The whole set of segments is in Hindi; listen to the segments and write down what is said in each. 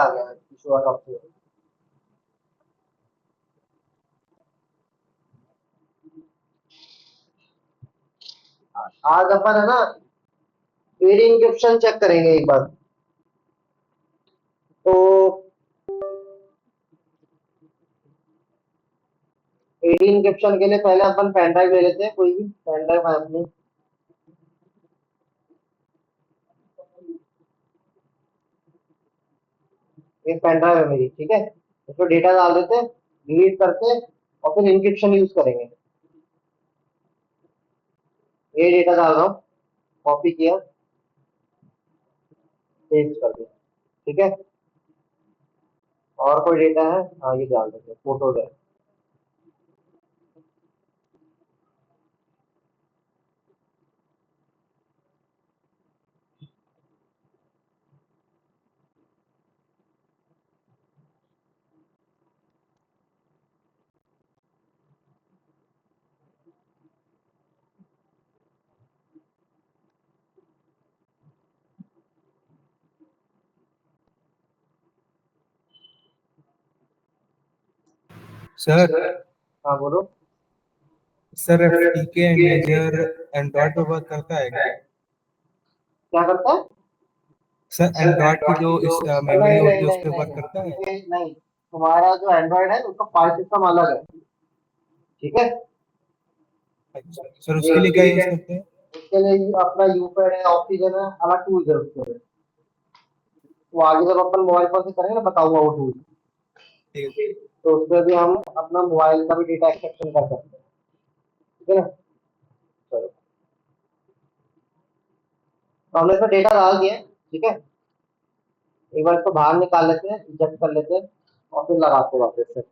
आ गया इशू ऑफ। आज अपन है ना एडी इंक्रिप्शन चेक करेंगे एक बार। तो एडी इंक्रिप्शन के लिए पहले अपन पेन ड्राइव ले लेते हैं, कोई भी पेन ड्राइव है अपनी। एक पेन ड्राइव है मेरी, ठीक है। उसमें डेटा डाल देते हैं, डिलीट करते हैं और फिर इंक्रिप्शन यूज करेंगे। ये डेटा डाल रहा हूँ, कॉपी किया, पेस्ट कर दिया, ठीक है। और कोई डेटा है, हाँ ये डाल देते हैं, फोटोज है। सर हाँ बोलो। सर FTK इमेजर एंड्रॉइड पे वर्क करता है क्या? क्या करता है? सर एंड्रॉइड की जो इस मेमोरी नहीं होती नहीं है उस नहीं पे नहीं वर्क करता है? नहीं नहीं, तुम्हारा जो एंड्रॉइड है उसका फाइल सिस्टम अलग है, ठीक है। अच्छा सर, उसके लिए क्या यूज करते हैं? उसके लिए अपना यूपैड है, ऑक्सीजन है, अलग टूल्स है उसके लिए। तो आगे जब अपन मोबाइल फोन से करेंगे ना, बताऊंगा वो टूल। ठीक तो उसमें भी हम अपना मोबाइल का भी डेटा एक्सट्रैक्शन कर सकते हैं, ठीक है ना। चलो, तो हमने इसमें डेटा डाल दिया है, ठीक है। एक बार इसको बाहर निकाल लेते हैं, इजेक्ट कर लेते हैं और फिर लगाते हैं वापस से,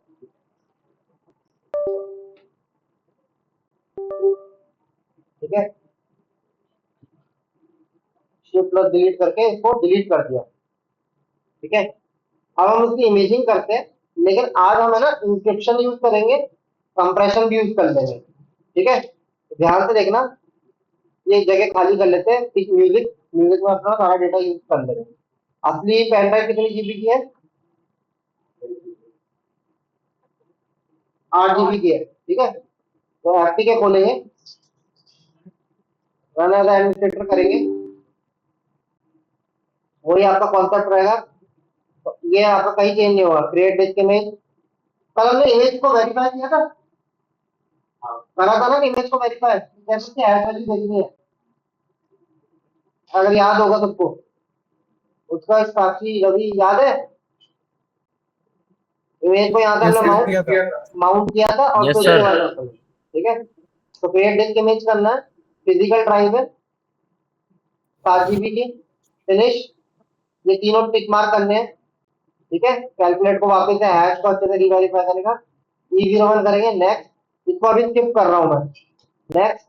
ठीक है। शिफ्ट प्लस डिलीट करके इसको डिलीट कर दिया, ठीक है। अब हम उसकी इमेजिंग करते हैं, लेकिन आज हम है ना इंक्रिप्शन यूज करेंगे, कंप्रेशन भी यूज कर लेंगे, ठीक है। तो ध्यान से देखना, ये जगह खाली कर लेते हैं, म्यूजिक म्यूजिक में अपना सारा डेटा यूज कर लेंगे। असली पेन ड्राइव कितनी जीबी की है? 8 जीबी की है, ठीक है। तो एफटीके खोलेंगे, रन एज एडमिनिस्ट्रेटर करेंगे, वही आपका कॉन्सेप्ट रहेगा। तो ये आपका कहीं चेंज नहीं होगा, क्रिएट डिस्क इमेज। कल हमने इमेज को वेरीफाई किया था, करा था ना इमेज को वेरीफाई, जैसे कि हैश वैल्यू देखनी है, अगर याद होगा सबको। उसका साक्षी रवि याद है? इमेज को यहाँ से है, हमने सेव किया था। माउंट किया था और यस फिर सर। उसके बाद ठीक है। तो क्रिएट डिस्क इमेज करना है, फिजिकल ड्राइव है 7 जीबी की, फिनिश। ये तीनों टिक मार्क करने हैं, ठीक है। कैलकुलेट को वापस से हैश को अच्छे से रिवेरीफाई करेगा, E01 करेंगे, नेक्स्ट। इसको अभी स्किप कर रहा हूं मैं, नेक्स्ट।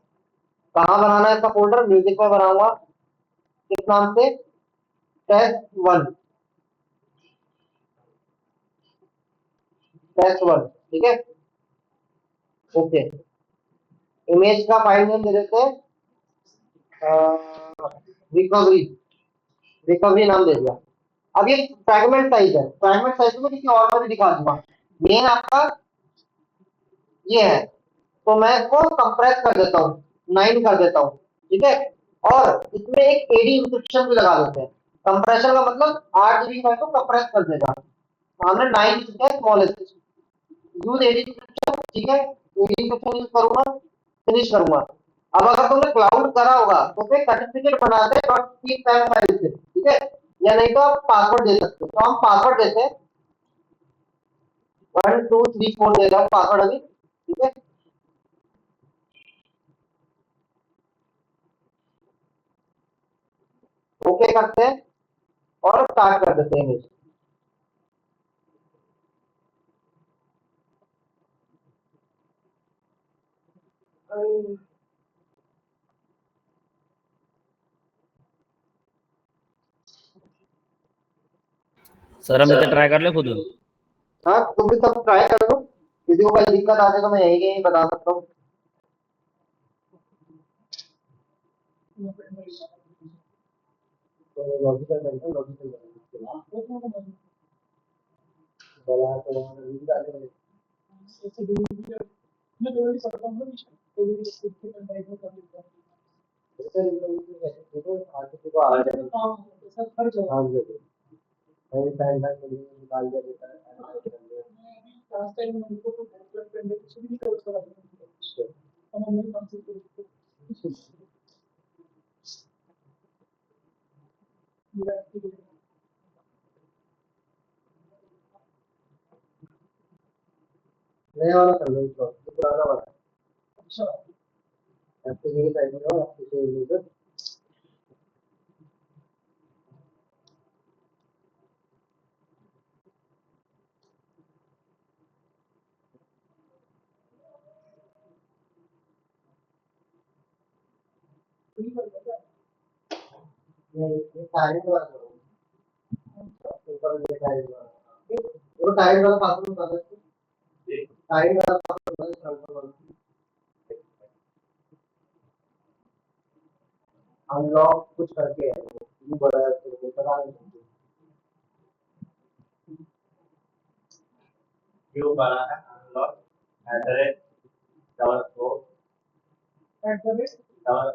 कहाँ बनाना है इसका फोल्डर? म्यूजिक में बनाऊंगा, किस नाम से? टेस्ट 1, टेस्ट 1, ठीक है। ओके, इमेज का फाइल नेम दे देते हैं रिकवरी, रिकवरी नाम दे दिया। अब ये फ्रैगमेंट साइज है, फ्रैगमेंट साइज में किसी और में भी दिखा दूंगा। मेन आपका ये है, तो मैं इसको कंप्रेस कर देता हूँ, 9 कर देता हूँ, ठीक है। और इसमें एक एडी इंक्रिप्शन भी लगा देते हैं। कंप्रेशन का मतलब 8 जीबी फाइल को कंप्रेस कर देगा। तो हमने 9 लिखा है, स्मॉल यूज एडी इंक्रिप्शन, ठीक है। एडी इंक्रिप्शन यूज करूंगा, फिनिश करूंगा। अब अगर तुमने क्लाउड करा होगा तो फिर सर्टिफिकेट बनाते हैं फाइल से, ठीक है। या नहीं तो आप पासवर्ड दे सकते हो, तो हम पासवर्ड देते हैं, 1 2 3 4 दे रहा हूँ पासवर्ड अभी, ठीक है। ओके करते हैं और स्टार्ट कर देते हैं इमेज। सर हम इतना ट्राई कर ले खुद। हाँ, तुम भी सब ट्राई कर लो, किसी को कोई दिक्कत आती है तो मैं यही यही बता सकता हूँ। लॉजिकल बोला तो वहाँ भी डाल के सर इन लोगों को कैसे देखो आगे से तो आ जाए हाँ जी मेरे टाइम लाइन में निकाल दिया देता है नया वाला कर लो इसको तो पुराना वाला आपके लिए टाइम में आपके से यूजर नहीं ये टाइम वाला करो ऊपर ये टाइम वाला वो टाइम वाला पासवर्ड बता दो टाइम वाला पासवर्ड बता दो अनलॉक कुछ करके है वो ये बड़ा है तो पता नहीं क्यों बना है unlock address double O double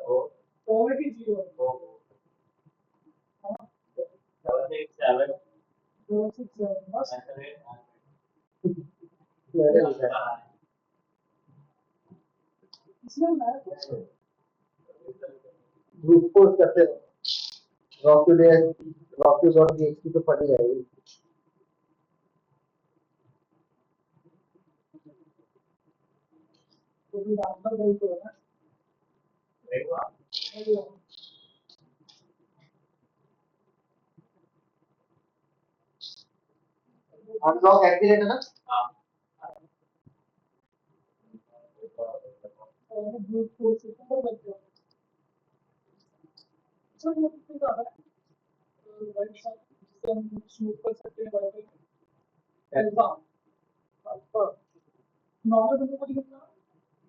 O O double 6 7 मेरे लिखा है ग्रुप पोस्ट करते rock today rock two dot TXT तो फट ही जाएगी अनलॉक एक्टिवेट है ना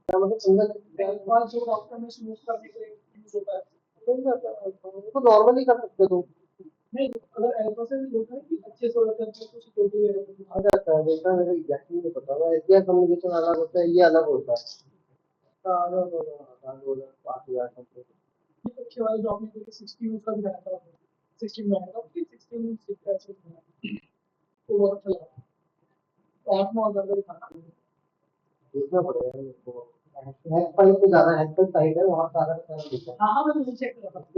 क्या मतलब सिंगल तो नॉर्मली कर सकते हो आ जाता है बेटा मेरे एग्जैक्टली नहीं पता है एसबीआई कम्युनिकेशन अलग होता है ये अलग होता है इसका अलग होगा 5,000 समथिंग देखना पड़ेगा मेरे को हैक फाइल पे जाना हैक फाइल साइट है वहाँ सारा का सारा दिखा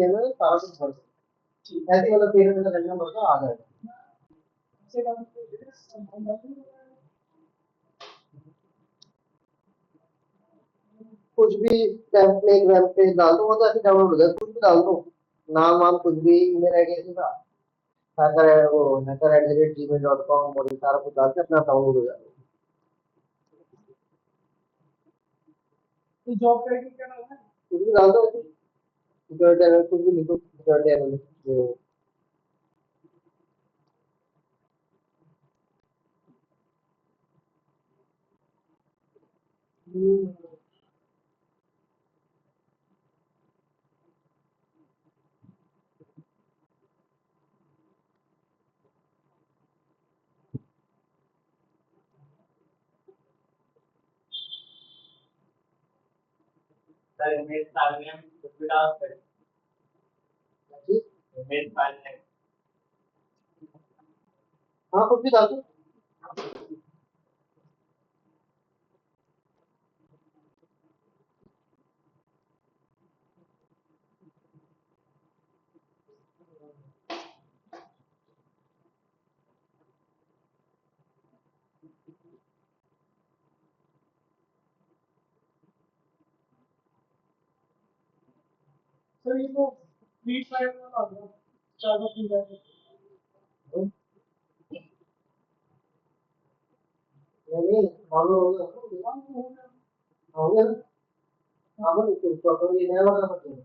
है ना सारा कुछ भर ऐसे मतलब पेरेंट का लगना पड़ेगा आ जाएगा कुछ भी टेम्पलेट वेब पे डाल दो वो तो ऐसे डाउनलोड हो जाए कुछ भी डाल दो नाम वाम कुछ भी ईमेल आईडी ऐसे का हैकर है वो hacker@gmail.com और ये सारा कुछ डाल के अपना डाउनलोड हो जाएगा कुछ भी डाल दो सिक्योरिटी एनालिस्ट कुछ भी लिखो security analyst sir image file name कुछ भी डाल सकते इमेज फाइल नेम हाँ कुछ भी डाल दो नहीं डाउनलोड हो गया ना हाँ बोलो तो ये नया वाला मत देना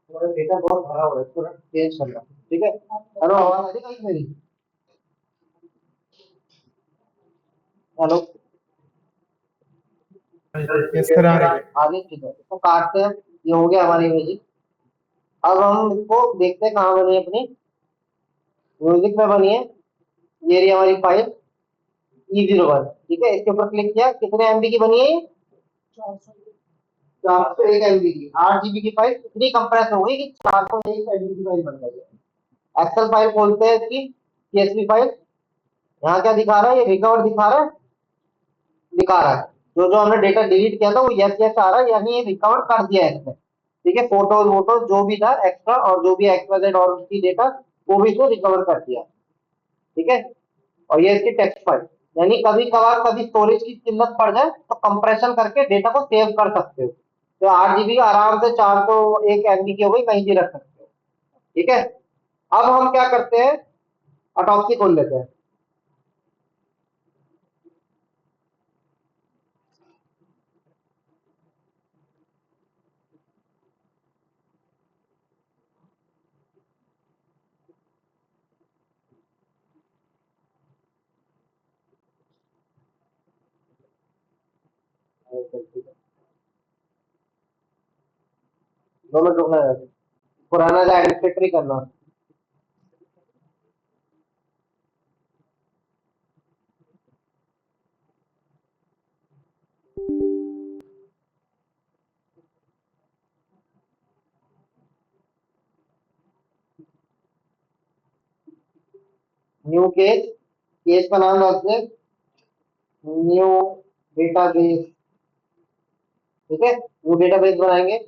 और डेटा बहुत भरा हुआ है, तुरंत चेंज करना, ठीक है। हेलो, आवाज आ रही है मेरी? हेलो, यस सर, आ रही है। आगे ठीक है, इसको काटते हैं। ये हो गया हमारी म्यूजिक। अब हम इसको देखते हैं कहाँ बनी है अपनी। म्यूजिक में बनी है, ये रही हमारी फाइल E01, ठीक है। इसके ऊपर क्लिक किया, कितने एमबी की बनी है ये? 401 MB की, 8 GB की फाइल इतनी कंप्रेस हो गई कि 401 MB की फाइल बन गई है। एक्सेल फाइल खोलते हैं इसकी, CSV फाइल। यहाँ क्या दिखा रहा है? ये रिकवर दिखा रहा है, दिखा रहा है। जो जो हमने डेटा डिलीट किया था वो यस यस आ रहा है, यानी ये रिकवर कर दिया है इसने, ठीक है। फोटोज वोटोज जो भी था एक्स्ट्रा, और जो भी XYZ और उसकी डेटा, वो भी इसने रिकवर कर दिया, ठीक है। और ये इसकी टेक्स्ट फाइल, यानी कभी कभार कभी स्टोरेज की किल्लत पड़ जाए तो कंप्रेशन करके डेटा को सेव कर सकते हो। तो 8 GB आराम से 401 MB की हो गई, कहीं भी रख सकते हो, ठीक है। अब हम क्या करते हैं, ऑटोप्सी खोल लेते हैं। दो मिनट रुकना है, पुराना का एडमिनिस्ट्रेटर ही करना। न्यू केस, केस का नाम डालते हैं न्यू डेटाबेस, ठीक है। न्यू डेटाबेस बनाएंगे,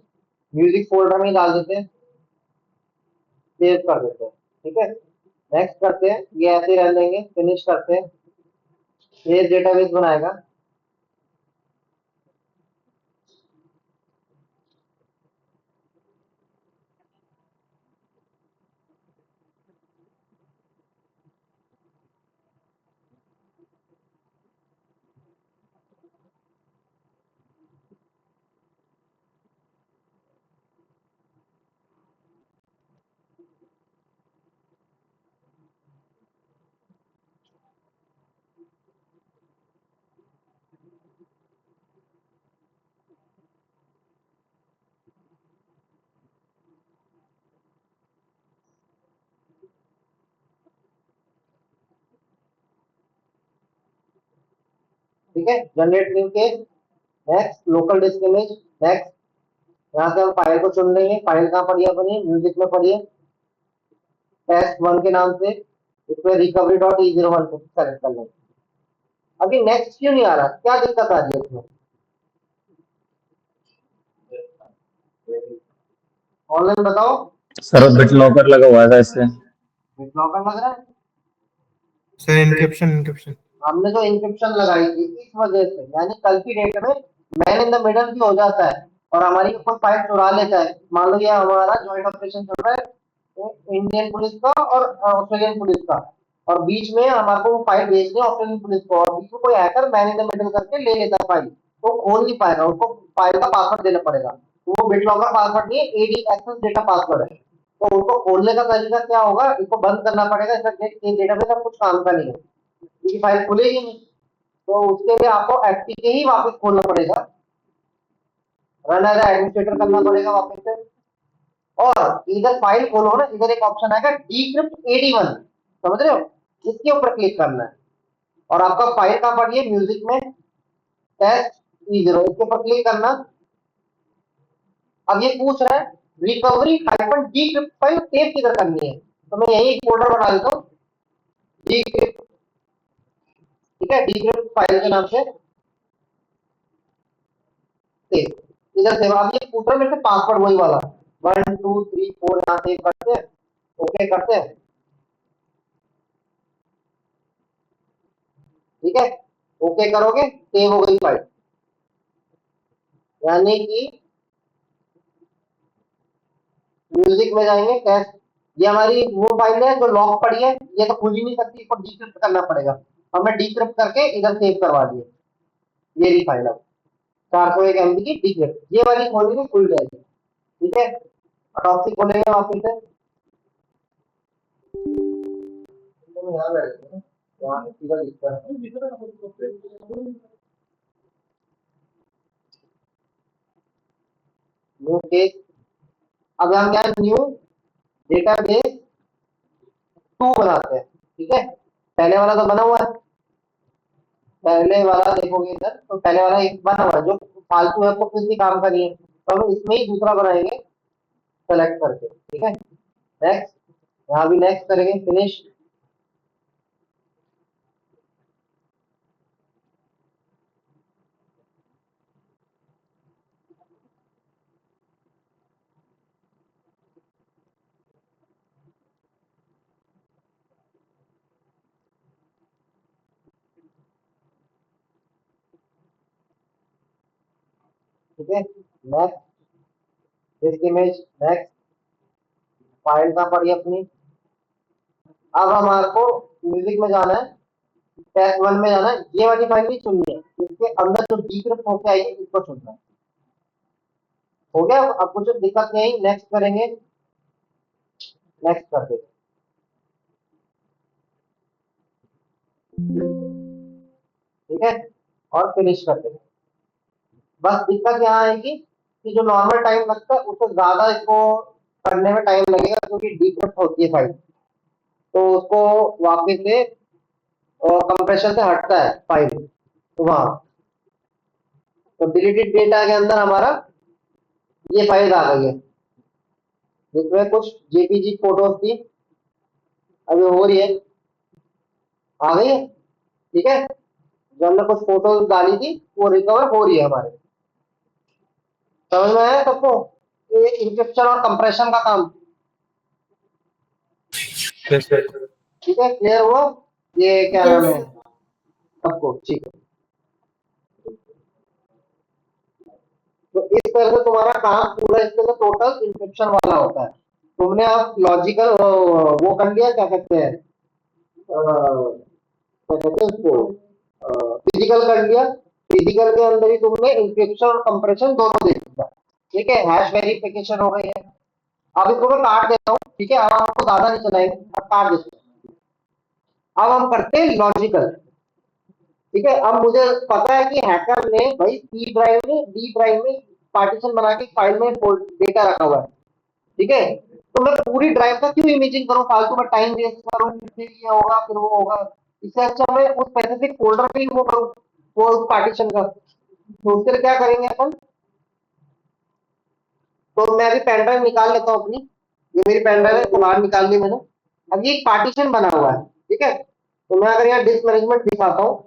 म्यूजिक फोल्डर में ही डाल देते हैं, सेव कर देते हैं, ठीक है। नेक्स्ट करते हैं, ये ऐसे ही रह लेंगे, फिनिश करते हैं। ये डेटाबेस बनाएगा, ठीक है। Generate new case, next local disk image, next. यहाँ से हम फाइल को चुन लेंगे, फाइल कहाँ पड़ी है अपनी? म्यूजिक में पड़ी है, test1 के नाम से। इसमें recovery.e01 को सेलेक्ट कर लेंगे। अभी नेक्स्ट क्यों नहीं आ रहा, क्या दिक्कत आ रही है इसमें? ऑनलाइन बताओ। सर बिट लॉकर लगा हुआ है इससे। ब्लॉकर लग रहा है। सर इंक्रिप्शन हमने जो इंक्रिप्शन लगाई थी इस वजह से, यानी कल की डेट में मैन इन द मिडल भी हो जाता है और हमारी कोई फाइल चुरा लेता है। मान लो ये हमारा ज्वाइंट ऑपरेशन चल रहा है इंडियन पुलिस का और ऑस्ट्रेलियन पुलिस का, और बीच में हमारे को वो फाइल भेजनी है ऑस्ट्रेलियन पुलिस को, और बीच में कोई hacker man in the middle करके ले लेता है फाइल, तो खोल नहीं पाएगा, उसको फाइल का पासवर्ड देना पड़ेगा। तो वो बिटलॉकर पासवर्ड नहीं है, एडी एक्सेस डेटा पासवर्ड है। तो उसको खोलने का तरीका क्या होगा, इसको बंद करना पड़ेगा, इसका डेटाबेस अब कुछ काम का नहीं है, क्योंकि फाइल खुलेगी नहीं। तो उसके लिए आपको एफटीके ही वापस खोलना पड़ेगा, रन एज एडमिनिस्ट्रेटर करना पड़ेगा वापस से। और इधर फाइल खोलो ना, इधर एक ऑप्शन आएगा डिक्रिप्ट 81, समझ रहे हो? इसके ऊपर क्लिक करना है और आपका फाइल कहाँ पड़ी है? म्यूजिक में, test E0, इसके ऊपर क्लिक करना। अब ये पूछ रहा है recovery hyphen decrypt file save किधर करनी है, तो मैं यही एक फोल्डर बना देता हूँ डिक्रिप्ट, ठीक है, डिक्रिप्ट फाइल के नाम से सेव। इधर सेव, अब ये पूछ रहा है मेरे से पासवर्ड वही वाला 1 2 3 4 यहाँ सेव करते हैं, ओके करते हैं, ठीक है, ओके करोगे सेव हो गई फाइल। यानी कि म्यूजिक में जाएंगे टेस्ट, ये हमारी वो फाइल है जो लॉक पड़ी है, ये तो खुल ही नहीं सकती, इसको डिक्रिप्ट करना पड़ेगा, हमने डिक्रिप्ट करके इधर सेव करवा दिए, ये रही फाइल अब 401 MB की डिक्रिप्ट, ये वाली खोलेंगे खुल जाएगी, ठीक है। अटॉप्सी खोलेंगे वापस से, तो यहाँ बैठते हैं, यहाँ पे सीधा दिखता है न्यू केस, अब हम क्या न्यू डेटाबेस 2 बनाते हैं, ठीक है। पहले वाला तो बना हुआ है, पहले वाला देखोगे इधर तो पहले वाला एक बना हुआ है जो फालतू है, तो कुछ भी काम का नहीं है, तो हम इसमें ही दूसरा बनाएंगे सेलेक्ट करके, ठीक है। नेक्स्ट, यहाँ भी नेक्स्ट करेंगे, फिनिश, ठीक है। Next, this image, next, file कहाँ पड़ी अपनी, अब हमारे को म्यूजिक में जाना है, टेस्ट 1 में जाना है, ये वाली फाइल नहीं चुननी है, इसके अंदर जो डिक्रिप्ट होके आएगी इसको चुनना है, हो गया। अब कुछ दिक्कत नहीं, नेक्स्ट करेंगे, नेक्स्ट कर देंगे, ठीक है, और फिनिश कर देंगे। बस दिक्कत यहाँ आएगी कि जो नॉर्मल टाइम लगता है उससे ज्यादा इसको करने में टाइम लगेगा, क्योंकि डिक्रिप्ट होती है फाइल, तो उसको वापस से कंप्रेशन से हटता है फाइल, तो वहां, तो डिलीटेड डेटा के अंदर हमारा ये फाइल आ गई है, जिसमें कुछ जेपीजी फोटोज थी, अभी हो रही है, आ गई है, ठीक है। जो हमने कुछ फोटोज डाली थी वो रिकवर हो रही है हमारे, समझ में आया सबको, ये इंक्रिप्शन और कंप्रेशन का काम, yes sir. ठीक है, क्लियर हुआ, ये क्या नाम Yes. है सबको, ठीक है। तो इस तरह से तुम्हारा काम पूरा इसके अंदर टोटल इंक्रिप्शन वाला होता है। तुमने अब लॉजिकल वो कर लिया, क्या कहते हैं क्या कहते हैं उसको, फिजिकल कर लिया, फिजिकल के अंदर ही तुमने इंक्रिप्शन और कंप्रेशन दोनों देख लिया, ठीक है, हैश वेरिफिकेशन हो गई है। अब इसको मैं काट देता हूँ, ठीक है, अब आपको ज्यादा नहीं चलाएंगे, अब काट देते हैं। अब हम करते हैं लॉजिकल, ठीक है। अब मुझे पता है कि हैकर ने भाई सी ड्राइव में, डी ड्राइव में पार्टीशन बना के फाइल में डेटा रखा हुआ है, ठीक है, तो मैं पूरी ड्राइव का क्यों इमेजिंग करूं, फालतू में टाइम वेस्ट करूं, फिर ये होगा फिर वो होगा, इससे अच्छा मैं उस स्पेसिफिक फोल्डर पे ही वो करूं, वो उस पार्टीशन का, तो उसके लिए क्या करेंगे अपन, तो मैं अभी पेन ड्राइव निकाल लेता हूँ अपनी, ये मेरी पेन ड्राइव है, तो बाहर निकाल ली मैंने, अब ये एक पार्टीशन बना हुआ है, ठीक है, तो मैं अगर यहाँ डिस्क मैनेजमेंट दिखाता हूँ,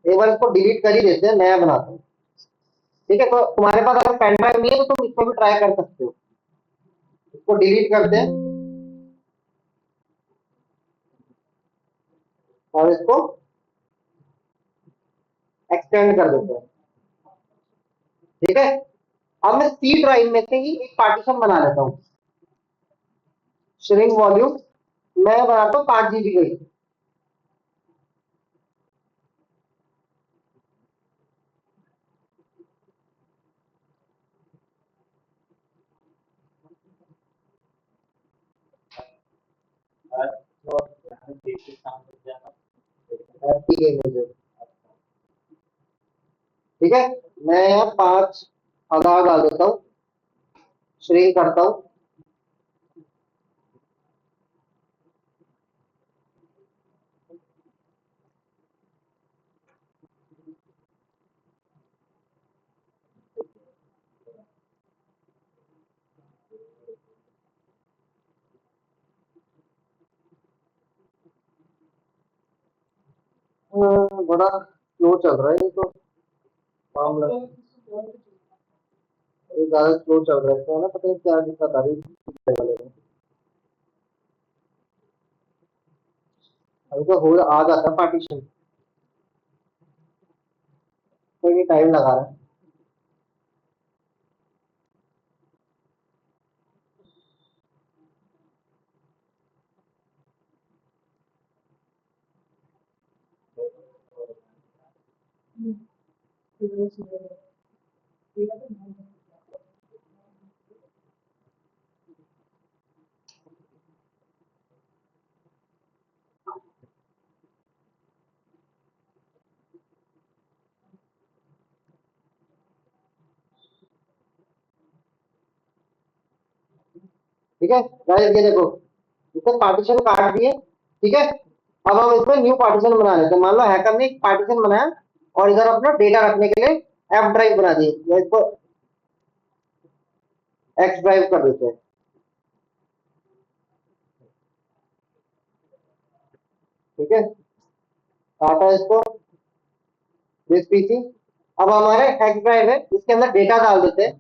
एक बार इसको डिलीट कर ही देते हैं, नया बनाता हूँ, ठीक है। तो तुम्हारे पास अगर पेन ड्राइव नहीं है तो तुम इसको भी ट्राई कर सकते हो, इसको डिलीट करते हैं और इसको एक्सटेंड कर देते हैं, ठीक है। अब मैं सी ड्राइव में से ही एक पार्टीशन बना लेता हूँ, श्रिंक वॉल्यूम मैं बनाता हूँ 5 GB का ही, FTK इमेज, ठीक है। मैं यहाँ 5,000 डाल देता हूँ, श्रिंक करता हूँ, बड़ा स्लो चल रहा है ये तो मामला, ज्यादा स्लो चल रहा है तो ना, पता नहीं क्या दिक्कत आ रही है वाले में। अभी तो हो आ जाता है पार्टीशन, कोई टाइम लगा रहा है। ठीक है गाइस, ये देखो इसको पार्टीशन काट दिए। ठीक है, अब हम इसमें न्यू पार्टीशन बना लेते हैं। मान लो हैकर ने एक पार्टीशन बनाया और इधर अपना डेटा रखने के लिए एफ ड्राइव बना दी, या इसको एक्स ड्राइव कर देते हैं। ठीक है, काटा इसको, दिस पीसी। अब हमारे एक्स ड्राइव है, इसके अंदर डेटा डाल देते हैं।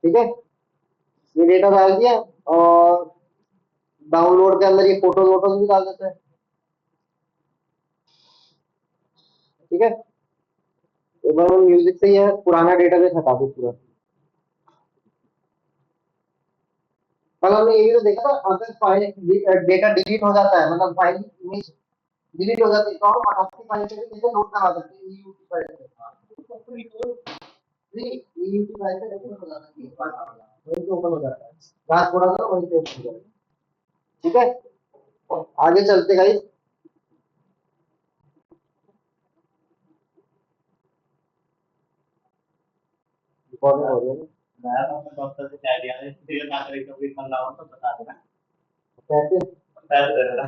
ठीक है, ये डेटा डाल दिया और डाउनलोड के अंदर ये फोटोज वोटोज भी डाल देते हैं। ठीक है, एक बार म्यूजिक से ये पुराना डेटाबेस हटा दो पूरा। कल हमने ये भी तो देखा था, अगर फाइल डेटा डिलीट हो जाता है, मतलब फाइल इमेज डिलीट हो जाती है, तो हम अडोप्टी फाइल से भी कैसे लोड करा सकते हैं, ईयूटी फाइल से। नहीं, ईयूटी फाइल से कैसे हो जाता है, वहीं से ओपन हो जाता है, रात थोड़ा सा वहीं से ओपन हो जाता है। ठीक है, आगे चलते गाइस। रिकॉर्डिंग हो रही है मैं अपने डॉक्टर से कह दिया है, इसलिए ना करें कभी कल आओ तो बता देना। कैसे। पैर दे देना।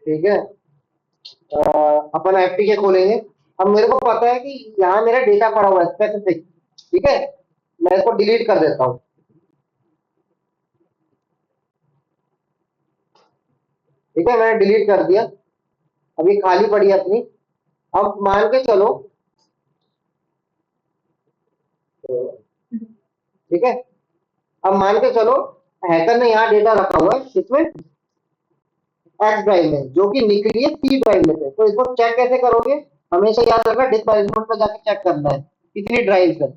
ठीक है, अपन एफटीके खोलेंगे। अब मेरे को पता है कि यहाँ मेरा डेटा पड़ा हुआ है स्पेसिफिक। ठीक है, मैं इसको डिलीट कर देता हूँ। ठीक है, मैंने डिलीट कर दिया, अब ये खाली पड़ी है अपनी। अब मान के चलो, ठीक है, अब मान के चलो हैकर ने यहाँ डेटा रखा हुआ है इसमें एक्स ड्राइव में, जो कि निकली है सी ड्राइव में से। तो इसको चेक कैसे करोगे, हमेशा याद रखना डिस्क मैनेजमेंट पे जाके चेक करना है कितनी ड्राइव है।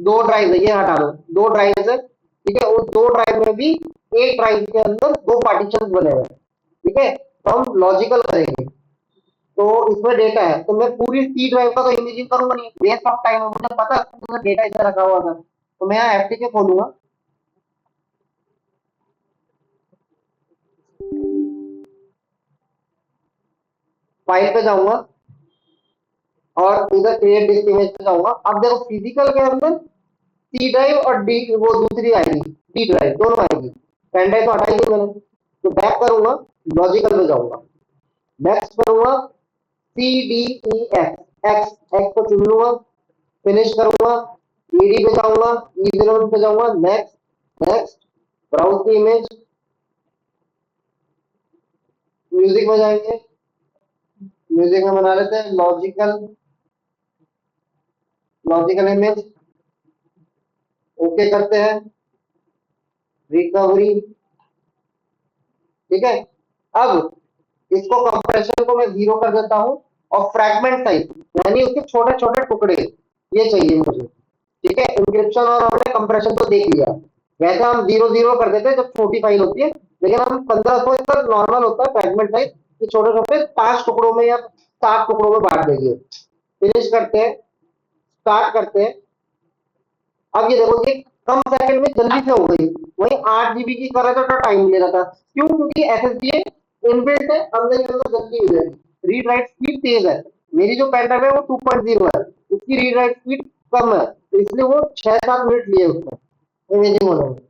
दो ड्राइव है, ये हटा दो, दो ड्राइव है। ठीक है, उस दो ड्राइव में भी एक ड्राइव के अंदर दो पार्टीशन बने हुए हैं। ठीक है, तो हम लॉजिकल करेंगे, तो इसमें डेटा है, तो मैं पूरी सी ड्राइव का तो इमेजिंग करूंगा नहीं, वेस्ट ऑफ टाइम है, मुझे पता है डेटा इधर रखा हुआ था। तो मैं यहाँ एफटीके खोलूंगा, फाइल पे जाऊंगा और इधर क्रिएट डिस्क इमेज पे जाऊंगा। अब देखो फिजिकल के अंदर सी ड्राइव और डी, वो दूसरी आएगी डी ड्राइव, दोनों आएगी। पेन ड्राइव तो हटाई थी मैंने, तो बैक करूंगा, लॉजिकल में जाऊंगा, नेक्स्ट करूंगा C D E X, X X को चुन लूंगा, फिनिश करूंगा, ईडी पे जाऊंगा, ई0 पे जाऊंगा, नेक्स्ट नेक्स्ट, ब्राउज की इमेज, म्यूजिक में जाएंगे, म्यूजिक में बना लेते हैं लॉजिकल, लॉजिकल इमेज, ओके करते हैं, रिकवरी। ठीक है, अब इसको कंप्रेशन को मैं 0 कर देता हूं और फ्रैगमेंट साइज, यानी उसके छोटे छोटे टुकड़े ये चाहिए मुझे। ठीक है, इंक्रिप्शन और हमने कंप्रेशन तो देख लिया, वैसे हम 0 0 कर देते हैं जब छोटी फाइल होती है, लेकिन हम 1500 इसका नॉर्मल होता है फ्रैगमेंट साइज, कि छोटे छोटे 5 टुकड़ों में या 7 टुकड़ों में बांट देंगे। फिनिश करते हैं, स्टार्ट करते हैं। अब ये देखो ये कम सेकंड में जल्दी से हो गई, वही 8 GB की कर रहा था तो टाइम ले रहा था। क्यों, क्योंकि एसएसडी इनबिल्ट है, अंदर ही अंदर जल्दी हो जाएगी। रीड राइट स्पीड तेज है, मेरी जो पेन ड्राइव है वो 2.0 है, उसकी रीड राइट स्पीड कम है, तो इसलिए वो 6-7 मिनट लिए उसको इमेजिंग होने में।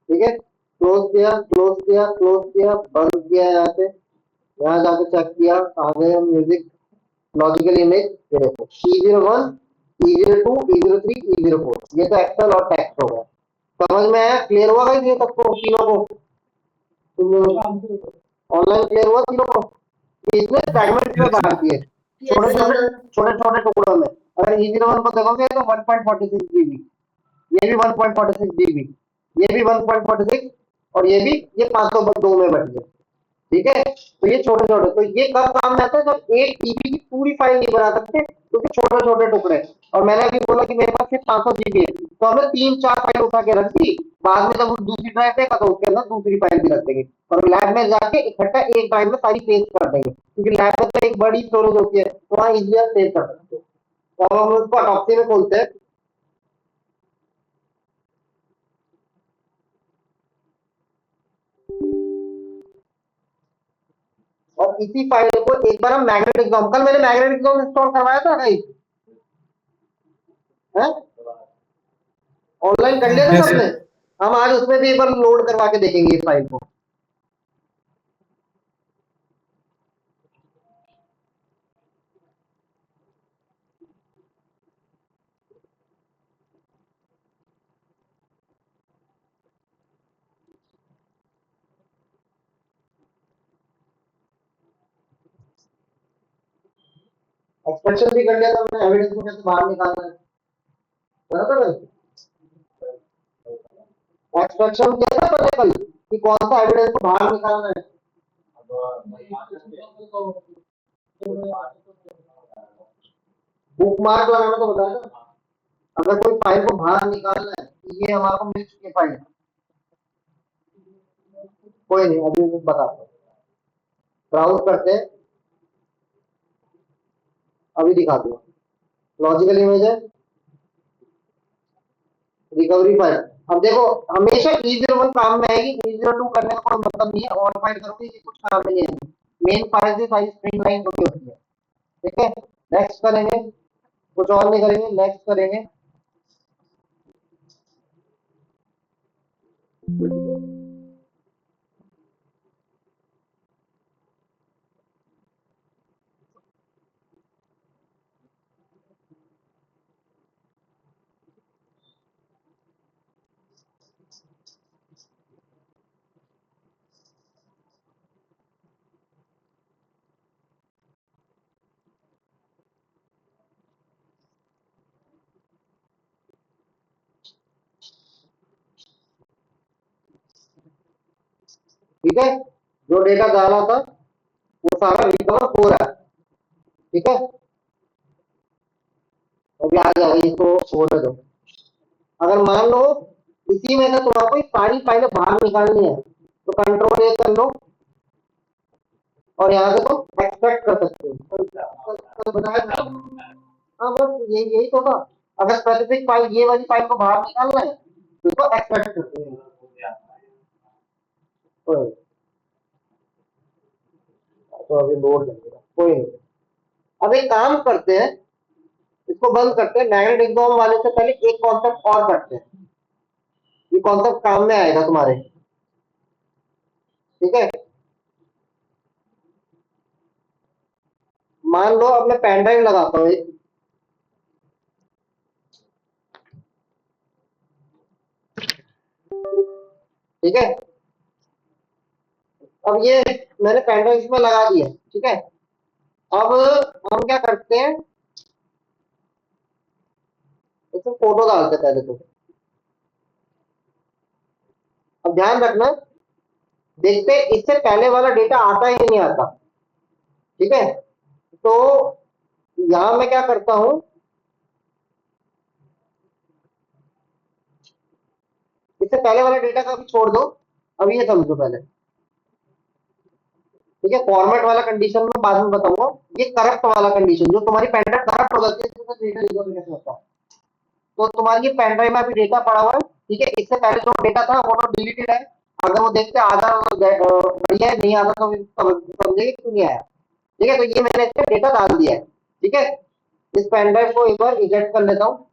ठीक है, क्लोज किया क्लोज किया क्लोज किया, बंद किया, यहाँ जाके चेक किया, आ गए म्यूजिक लॉजिकल इमेज, ये देखो E01, E02, E03, E04, ये तो एक्सेल और टेक्स्ट हो गया। समझ में आया? क्लियर हुआ भाई ये सबको, तीनों को? ऑनलाइन क्लियर हुआ तीनों को? इसने फ्रैगमेंट में बांट दिए, छोटे छोटे टुकड़ों में। अगर E01 को देखोगे तो 1.46 जीबी, ये भी 1.46 जीबी, ये भी 1.46, और ये भी, ये 502 में बट गए। ठीक है, तो ये छोटे छोटे, तो ये कब काम में आता है? जब एक टीबी की पूरी फाइल नहीं बना सकते क्योंकि छोटे छोटे टुकड़े। और मैंने अभी बोला कि मेरे पास सिर्फ 500 जीबी है, तो हमने 3-4 फाइल उठा के रख दी, बाद में जब दूसरी ड्राइव देगा तो उसके अंदर दूसरी फाइल भी रख देंगे, और लैब में जाके इकट्ठा एक ड्राइव में सारी पेस्ट कर देंगे, क्योंकि लैब में तो एक बड़ी स्टोरेज होती है, तो वहाँ इजिली सेव कर सकते हो। तो अब हम उसको अटॉप्सी में खोलते हैं। और इसी फाइल को एक बार हम मैग्नेटिक एग्जाम, कल मैंने मैग्नेटिक एग्जाम इंस्टॉल करवाया था भाई, ऑनलाइन कर लिया था Yes, सबने। sir. हम आज उसमें भी एक बार लोड करवा के देखेंगे इस फाइल को। एक्सपेक्शन भी कर लिया था हमने, एविडेंस को कैसे बाहर निकालना है, बराबर है? एक्सपेक्शन किया था पहले कल कि कौन सा एविडेंस को बाहर निकालना है। बुक मार्क लगाना तो बताया था। अगर कोई फाइल को बाहर निकालना है तो ये हमारे को मिल चुकी है फाइल, कोई नहीं, अभी मैं बताता हूँ। ब्राउज करते हैं, अभी दिखाती हूँ। लॉजिकल इमेज है, रिकवरी फाइल। अब देखो, हमेशा E01 काम में आएगी, E02 करने का कोई मतलब नहीं है, और फाइल करोगे ये कुछ काम नहीं है। मेन फाइल से सारी स्ट्रिंग लाइन जो भी होती है। ठीक है, नेक्स्ट करेंगे, कुछ और नहीं करेंगे, नेक्स्ट करेंगे। ठीक है, जो डेटा डाला था वो सारा रिकवर हो रहा है। ठीक है, अभी आ जाएगा, इसको होने दो। अगर मान लो इसी में से तुम्हारा कोई सारी फाइलें बाहर निकालनी है तो कंट्रोल ए कर लो, और यहाँ से तुम एक्सट्रैक्ट कर सकते हो। तो बताया था। हाँ, बस यही यही तो था। अगर स्पेसिफिक फाइल, ये वाली फाइल को बाहर निकालना है तो इसको एक्सट्रैक्ट करते हैं। तो अभी लोड लगेगा, कोई नहीं। अब एक काम करते हैं, इसको बंद करते हैं। मैग्नेट एग्जाम वाले से पहले एक कॉन्सेप्ट और करते हैं, ये कॉन्सेप्ट काम में आएगा तुम्हारे। ठीक है, मान लो अब मैं पेन ड्राइव लगाता हूँ एक, ठीक है। अब ये मैंने पेन ड्राइव इसमें लगा दिया, ठीक है। अब हम क्या करते हैं, इसमें फोटो डालते हैं पहले तो। अब ध्यान रखना, देखते हैं इससे पहले वाला डेटा आता है या नहीं आता। ठीक है, तो यहां मैं क्या करता हूं, इससे पहले वाला डेटा का भी छोड़ दो, अब ये समझो पहले। ठीक है, फॉर्मेट वाला कंडीशन में बाद में बताऊंगा। ये करप्ट वाला कंडीशन, जो तुम्हारी पेन ड्राइव करप्ट हो जाती है, इससे डेटा रिकवर कैसे होता है। तो तुम्हारी ये पेन ड्राइव में अभी डेटा पड़ा हुआ है, ठीक है। इससे पहले जो डेटा था वो तो डिलीटेड है। अगर वो देखते आधा बढ़िया है, नहीं आता तो समझेंगे क्यों नहीं आया। ठीक है, तो ये मैंने इसमें डेटा डाल दिया है। ठीक है, इस पेन ड्राइव को एक बार इजेक्ट कर लेता हूँ।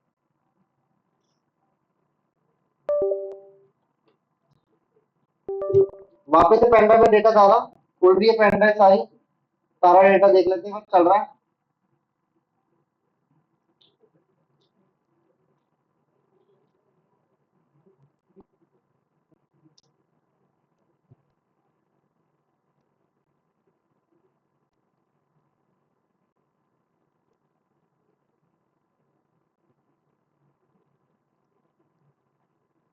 वापस से पेन ड्राइव में डेटा सारा खोल रही है, पेन ड्राइव सारी, सारा डेटा देख लेते हैं चल रहा है।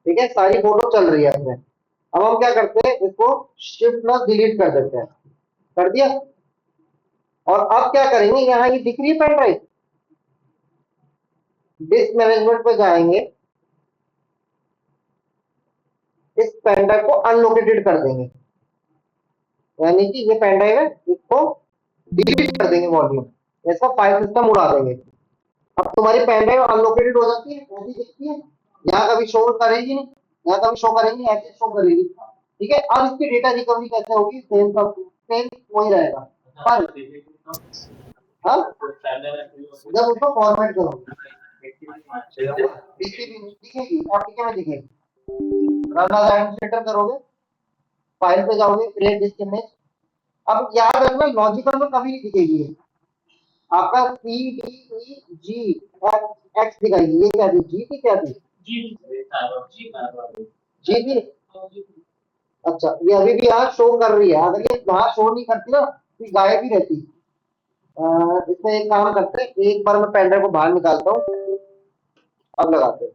ठीक है, सारी फोटो चल रही है इसमें। अब हम क्या करते हैं, इसको शिफ्ट प्लस डिलीट कर देते हैं। कर दिया। और अब क्या करेंगे, यहाँ ये दिख रही है पेन ड्राइव, डिस्क मैनेजमेंट पे जाएंगे, इस पेन ड्राइव को अनलोकेटेड कर देंगे, यानी कि ये पेन ड्राइव है, इसको डिलीट कर देंगे वॉल्यूम, इसका फाइल सिस्टम उड़ा देंगे। अब तुम्हारी पेन ड्राइव अनलोकेटेड हो जाती है, ऐसी दिखती है, यहाँ कभी शो करेगी नहीं, यहाँ कभी शो करेगी, ऐसे शो करेगी। ठीक है, अब इसकी डेटा रिकवरी कैसे होगी, सेम सब सेम वही रहेगा, पर हाँ जब उसको फॉर्मेट करो डीसीपी दिखेगी, एप्लीकेशन में दिखेगी, रन एज एडमिनिस्ट्रेटर करोगे, फाइल पे जाओगे, क्रिएट डिस्क इमेज। अब याद रखना, लॉजिकल में कभी नहीं दिखेगी ये। आपका सी डी ई जी एक्स दिखाएगी, ये क्या थी, जी थी क्या थी, जी थी। अच्छा, ये अभी भी यहाँ शो कर रही है, अगर ये वहां शो नहीं करती ना तो ये गायब ही रहती। इसमें एक काम करते हैं, एक बार मैं पेन ड्राइव को बाहर निकालता हूँ, अब लगाते हैं,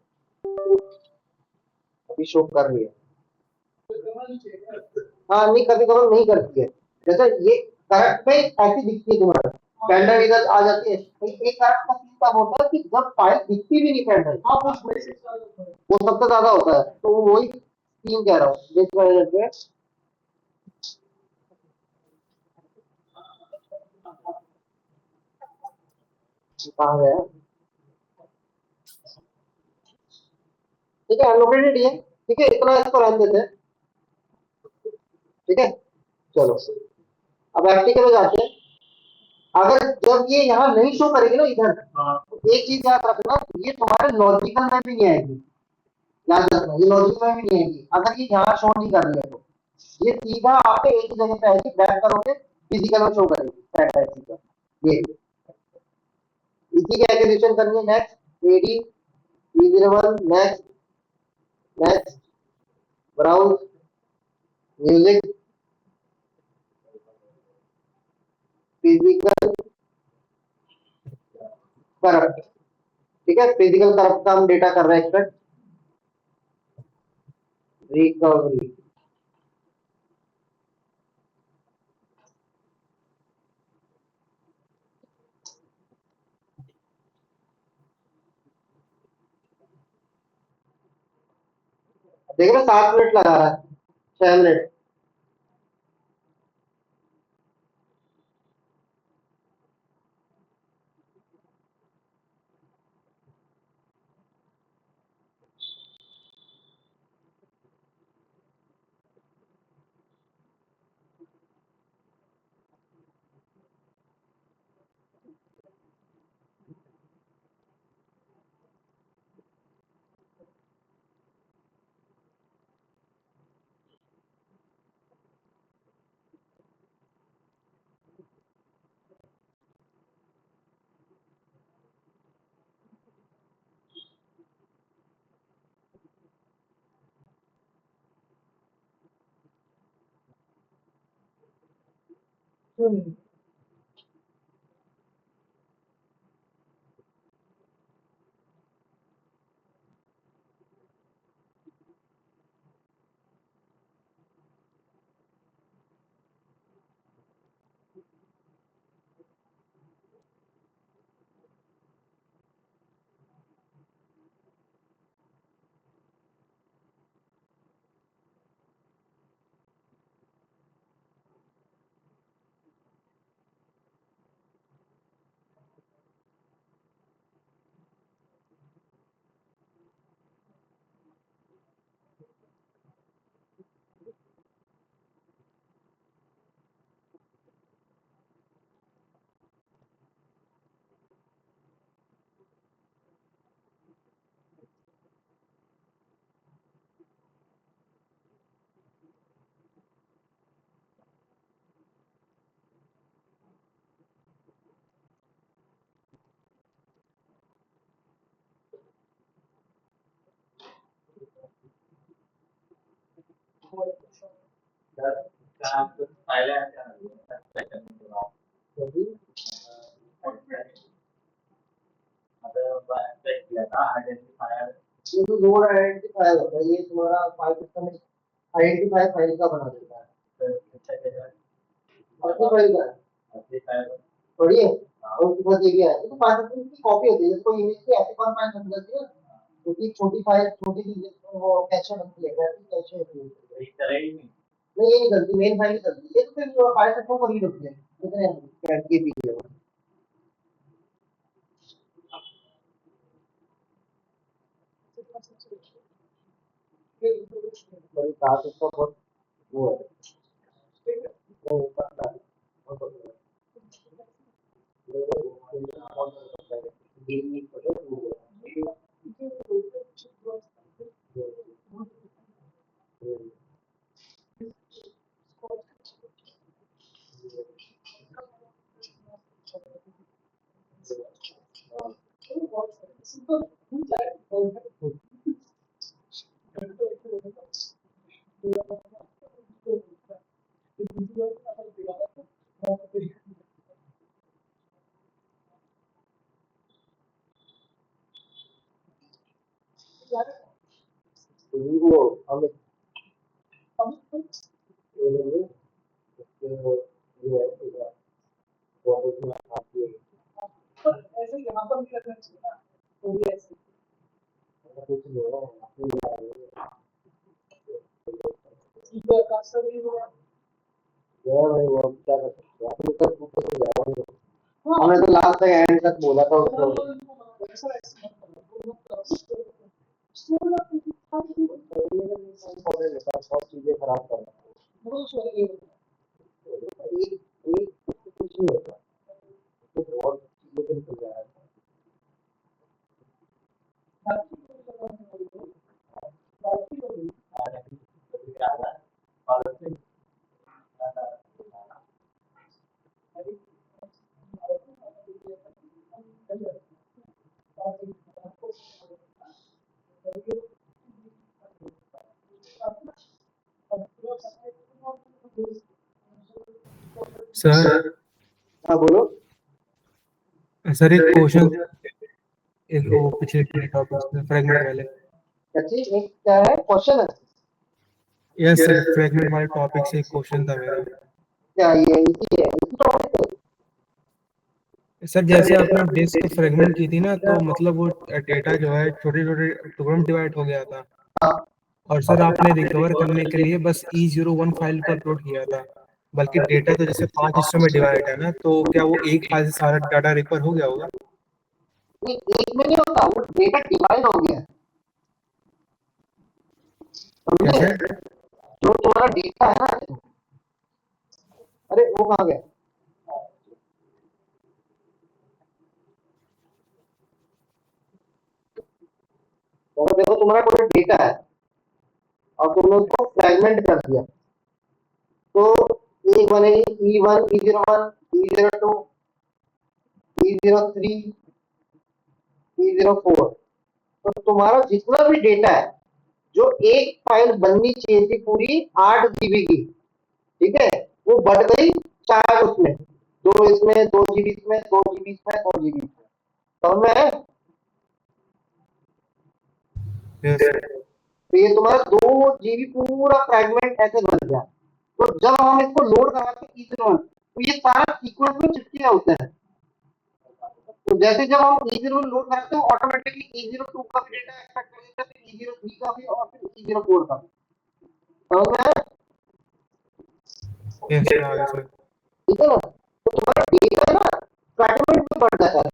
अभी शो कर रही है। हाँ नहीं, कभी कभी नहीं करती है, जैसे ये करंट में ऐसी दिखती है तुम्हारा, पेन ड्राइव इधर आ जाती है। एक करंट का सीन तब होता है कि जब फाइल दिखती भी नहीं पेन ड्राइव, वो सबसे ज्यादा होता है, तो वही सीन कह रहा हूँ, जिस वजह से कहा गया है। ठीक है, अनलोकेटेड है, ठीक है, इतना इसको रहने देते हैं। ठीक है, चलो अब एप्लीकेशन में जाते हैं। अगर जब ये यहाँ नहीं शो करेगी ना इधर, तो एक चीज याद रखना, ये तुम्हारे लॉजिकल में भी नहीं आएगी, याद रखना ये लॉजिकल में भी नहीं आएगी, अगर ये यहाँ शो नहीं कर रही है तो ये सीधा आपके एक ही जगह पे आएगी, बैक करोगे फिजिकल में शो करेगी पैटर्न का। ये इसी की एक्विजिशन करनी है, next AD E01, next next browse music physical corrupt. ठीक है, फिजिकल करप्ट का हम डेटा कर रहे हैं एक्सपेक्ट, रिकवरी। देख रहे 7 मिनट लगा रहा है, 6 मिनट। कुछ फाइल है करने के बाद चेक किया था आइडेंटिफायर ये जो लोड आइडेंटिफायर होता है ये तुम्हारा फाइल सिस्टम में आइडेंटिफायर फाइल का बना देता है। अपनी फाइल का पढ़िए और उसके बाद ये भी है तो फाइल सिस्टम की कॉपी होती है कोई इमेज की ऐसे कौन फाइल बन जाती है क्योंकि छोटी फाइल छोटी चीज वो कैचे बनती है वैसे कैचे होती है इस तरह ही नहीं नहीं ये नहीं चलती मेन फाइल चलती है तो फिर फाइल सिस्टम को रीड होती है कितने कैसे भी है बड़ी बात उसका बहुत वो है वो पता है वो हमें ऐसे यहाँ पर भी लगना चाहिए ना तो भी ऐसे कुछ नहीं हो भाई वो क्या कर सकते हैं अपने तक ऊपर से जाएगा हमने तो लास्ट तक एंड तक बोला था उसको बहुत चीजें खराब कर कुछ नहीं होता बहुत चीजें निकल जाएगा सर हाँ बोलो सर एक क्वेश्चन एक वो पिछले टॉपिक फ्रैगमेंट वाले चीज एक क्या है क्वेश्चन है यस सर फ्रैगमेंट वाले टॉपिक से एक क्वेश्चन था मेरा क्या ये इसी है इसी टॉपिक पे सर जैसे आपने डिस्क फ्रैगमेंट की थी ना तो मतलब वो डेटा जो है छोटे छोटे टुकड़ों में डिवाइड हो गया था और सर आपने रिकवर करने के लिए बस E01 फाइल को अपलोड किया था बल्कि डेटा तो जैसे 5 हिस्सों में डिवाइड है ना तो क्या वो एक फाइल से सारा डाटा रिकवर हो गया होगा नहीं एक में नहीं होता वो डेटा डिवाइड हो गया समझे कैसे जो तुम्हारा डेटा है ना अरे वो कहाँ गया तो देखो तुम्हारा कोई डेटा है और तुमने उसको फ्रैगमेंट कर दिया तो E1 E1 E01 E02 E03 E04 तो तुम्हारा जितना भी डेटा है जो एक फाइल बननी चाहिए थी पूरी 8 GB की ठीक है वो बढ़ गई 4 उसमें 2 इसमें 2 GB इसमें 2 GB इसमें 2 GB इसमें समझ में है यस तो ये तुम्हारा 2 GB पूरा फ्रैगमेंट ऐसे बन गया तो जब हम इसको लोड कराते हैं E01 तो ये सारा सीक्वेंस में चिपके होते हैं तो जैसे जब हम E01 लोड कराते हैं ऑटोमेटिकली E02 का भी डेटा एक्सपेक्ट कर देता है फिर E03 का भी और फिर E04 का भी समझ में आया यस सर आगे सर ठीक है ना तो तुम्हारा डेटा है ना फ्रैगमेंट में बढ़ जाता है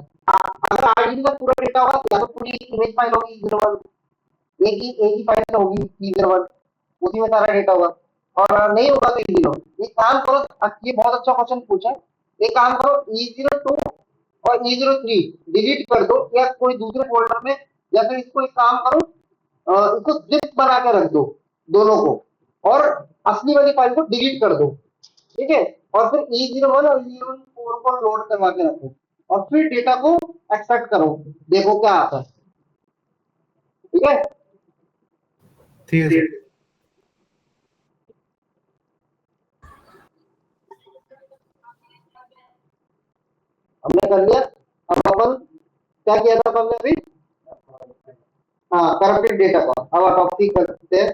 अगर 8 GB का पूरा डेटा होगा या तो पूरी इमेज फाइल होगी E01 एक ही फाइल होगी E01 उसी में सारा डेटा होगा और नहीं होगा तो E0 एक काम करो ये बहुत अच्छा क्वेश्चन पूछा है एक काम करो E02 और E03 डिलीट कर दो या कोई दूसरे फोल्डर में या फिर इसको एक काम करो इसको जिप बना के रख दो दोनों को और असली वाली फाइल को डिलीट कर दो ठीक है और फिर E01 और E04 को लोड करवा के रखो और फिर डेटा को एक्सट्रैक्ट करो देखो क्या आता है ठीक है ठीक है सर हमने कर लिया। अब अपन क्या किया था हमने अभी? हाँ, करप्टेड डेटा का। अब ऑटोप्सी करते हैं।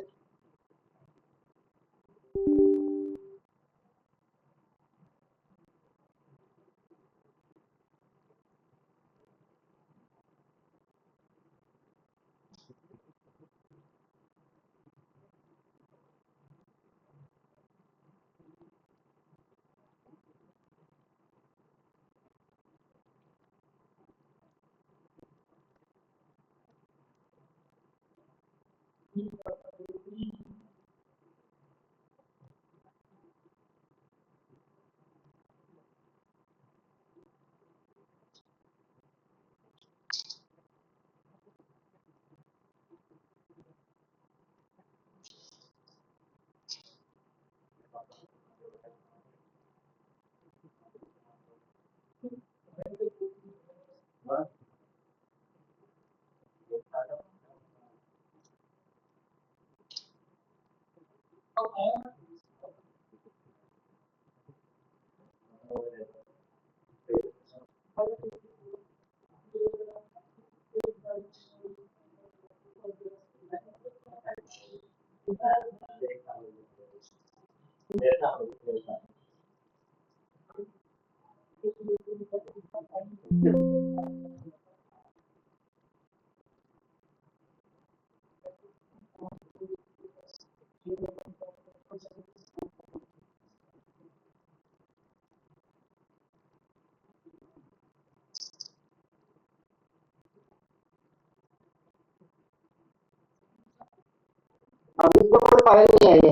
अब इसको कोई फाइल नहीं आई है,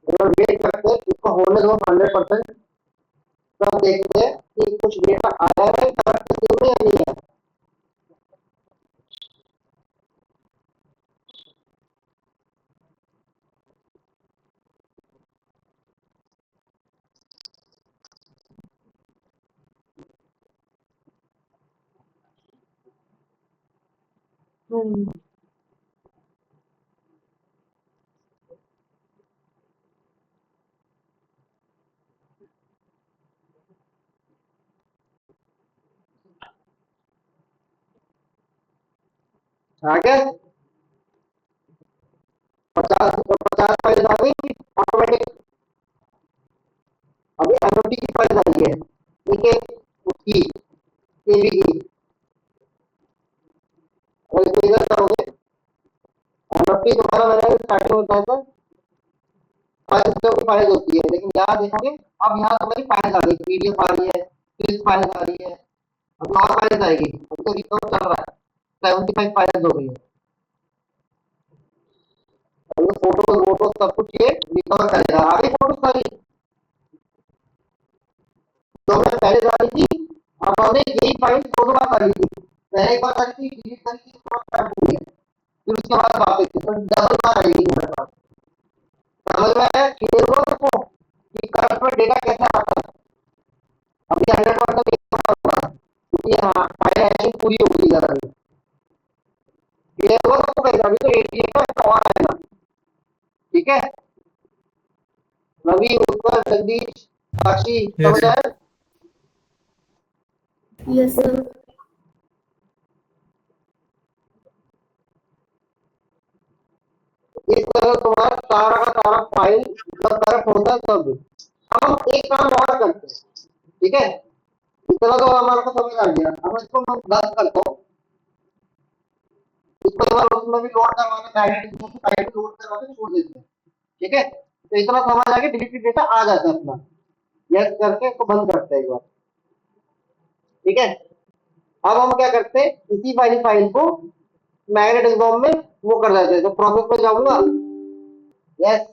अगर वेट करते हैं इसको होने दो 100%। तब देखते हैं कि कुछ डेटा आया है करप्ट में या नहीं है। आ गया? 50 फाइल आ गई ऑटोमेटिक। अभी एनओटी की फाइल आई है, ठीक है, उसकी केबी की। और इसको इधर करोगे, एनओटी दोबारा मैंने स्टार्टिंग में बताया था 5 की फाइल होती है, लेकिन यहाँ देखोगे अब यहाँ तुम्हारी फाइल आ गई, पीडीएफ आ रही है, फिर फाइल आ रही है, अभी और फाइल आएगी। अभी तो रिकवर चल रहा है, 75 फाइल हो गई है। अभी फोटो वोटो सब कुछ ये रिकवर करेगा। आगे फोटो सारी तो हमने पहले डाली थी, अब हमने यही फाइल 2 बार डाली थी। पहले एक बार डाली थी, डिलीट करी थी, उसके बाद कर दी है, फिर उसके बाद वापस थी, तो डबल बार आएगी मेरे पास। समझ में आया? क्लियर हुआ सबको कि करंट में डेटा कैसे आता है? अभी 100% होगा क्योंकि हाँ फाइल हैशिंग पूरी हो गई है। क्लियर हुआ सबको? कैसे अभी तो 88 का और आएगा। ठीक है, रवि, उत्तर, जगदीश, साक्षी, यस समझ सर। आया? Yes sir. इस तरह तुम्हारा सारा का सारा फाइल जब करप्ट होता है तब। अब हम एक काम और करते हैं, ठीक है, इतना तो हमारा को समझ आ गया। अब इसको मैं बंद करता हूँ, इसको एक बार उसमें भी लोड करवाना, डायरेक्ट फाइल लोड करवा के छोड़ देते हैं। ठीक है, तो इतना समझ आ गया, डिलीटेड डेटा आ जाता है अपना। यस करके इसको बंद करते हैं एक बार। ठीक है, अब हम क्या करते हैं, इसी वाली फाइल को मैग्नेट एल्बम में वो कर देते हैं। तो प्रोसेस पे जाऊंगा, यस,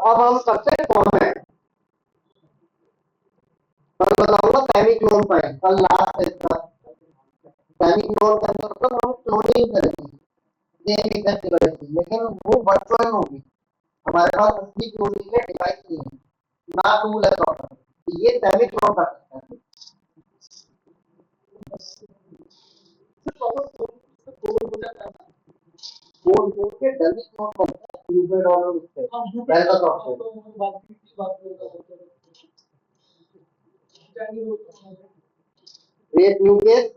अब हम करते हैं फॉर्मेट। कल बताऊंगा सेमी क्लोन फाइल, कल लास्ट है इसका। सेमी क्लोन का मतलब हम क्लोनिंग करेंगे ये डिवाइस, लेकिन वो वर्चुअल होगी। हमारे पास असली क्लोनिंग में डिवाइस नहीं है, ना टूल है प्रॉपर। ये सेमी क्लोन कर सकते हैं। क्लोन के डमी क्लोन करते हैं यूजर और उससे पहले का software. Create new case,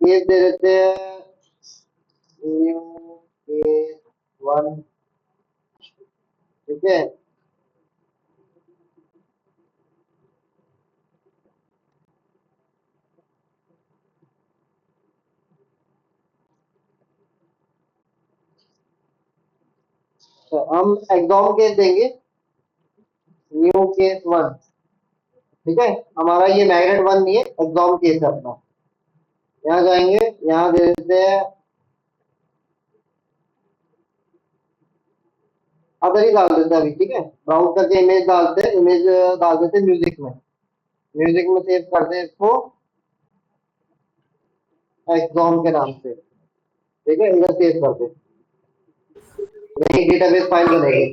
case दे देते हैं न्यू केस 1, ठीक है। तो हम एग्जाम केस देंगे न्यू केस 1, ठीक है। हमारा ये मैग्नेट 1 नहीं है, एग्जाम केस है अपना। यहाँ जाएंगे, यहाँ दे देते हैं अगर ही डाल देते हैं अभी, ठीक है। ब्राउज करके इमेज डालते हैं, इमेज डाल देते हैं म्यूजिक में, म्यूजिक में सेव करते हैं इसको एक्सॉम के नाम से, ठीक है। इधर सेव करते हैं, नई डेटाबेस फाइल बनेगी।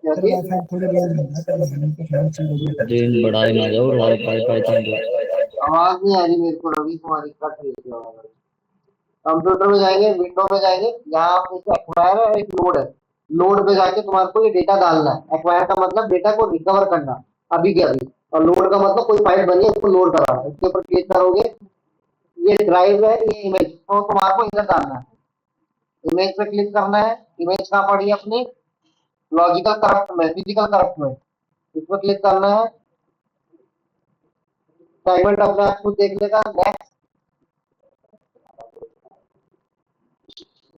क्या सर चीज? वाईफाई थोड़ी देर में रेंज बढ़ाए ना जाओ वाईफाई पाइथन को। आवाज नहीं आ रही मेरे को रवि, तुम्हारी कट रही है आवाज। कंप्यूटर में जाएंगे, विंडो में जाएंगे, यहाँ पे एक्वायर है, एक लोड है। लोड पे जाके तुम्हारे को ये डेटा डालना है। एक्वायर का मतलब डेटा को रिकवर करना अभी के अभी, और लोड का मतलब कोई फाइल बनी है उसको लोड कराना। इसके ऊपर क्लिक करोगे, ये ड्राइव है, ये इमेज, तो तुम्हारे को इधर डालना है। इमेज पे क्लिक करना है। इमेज कहाँ पड़ी है अपनी? लॉजिकल करप्ट में, फिजिकल करप्ट में, इस पर क्लिक करना है। सेगमेंट अपने आप खुद देख लेगा। Next,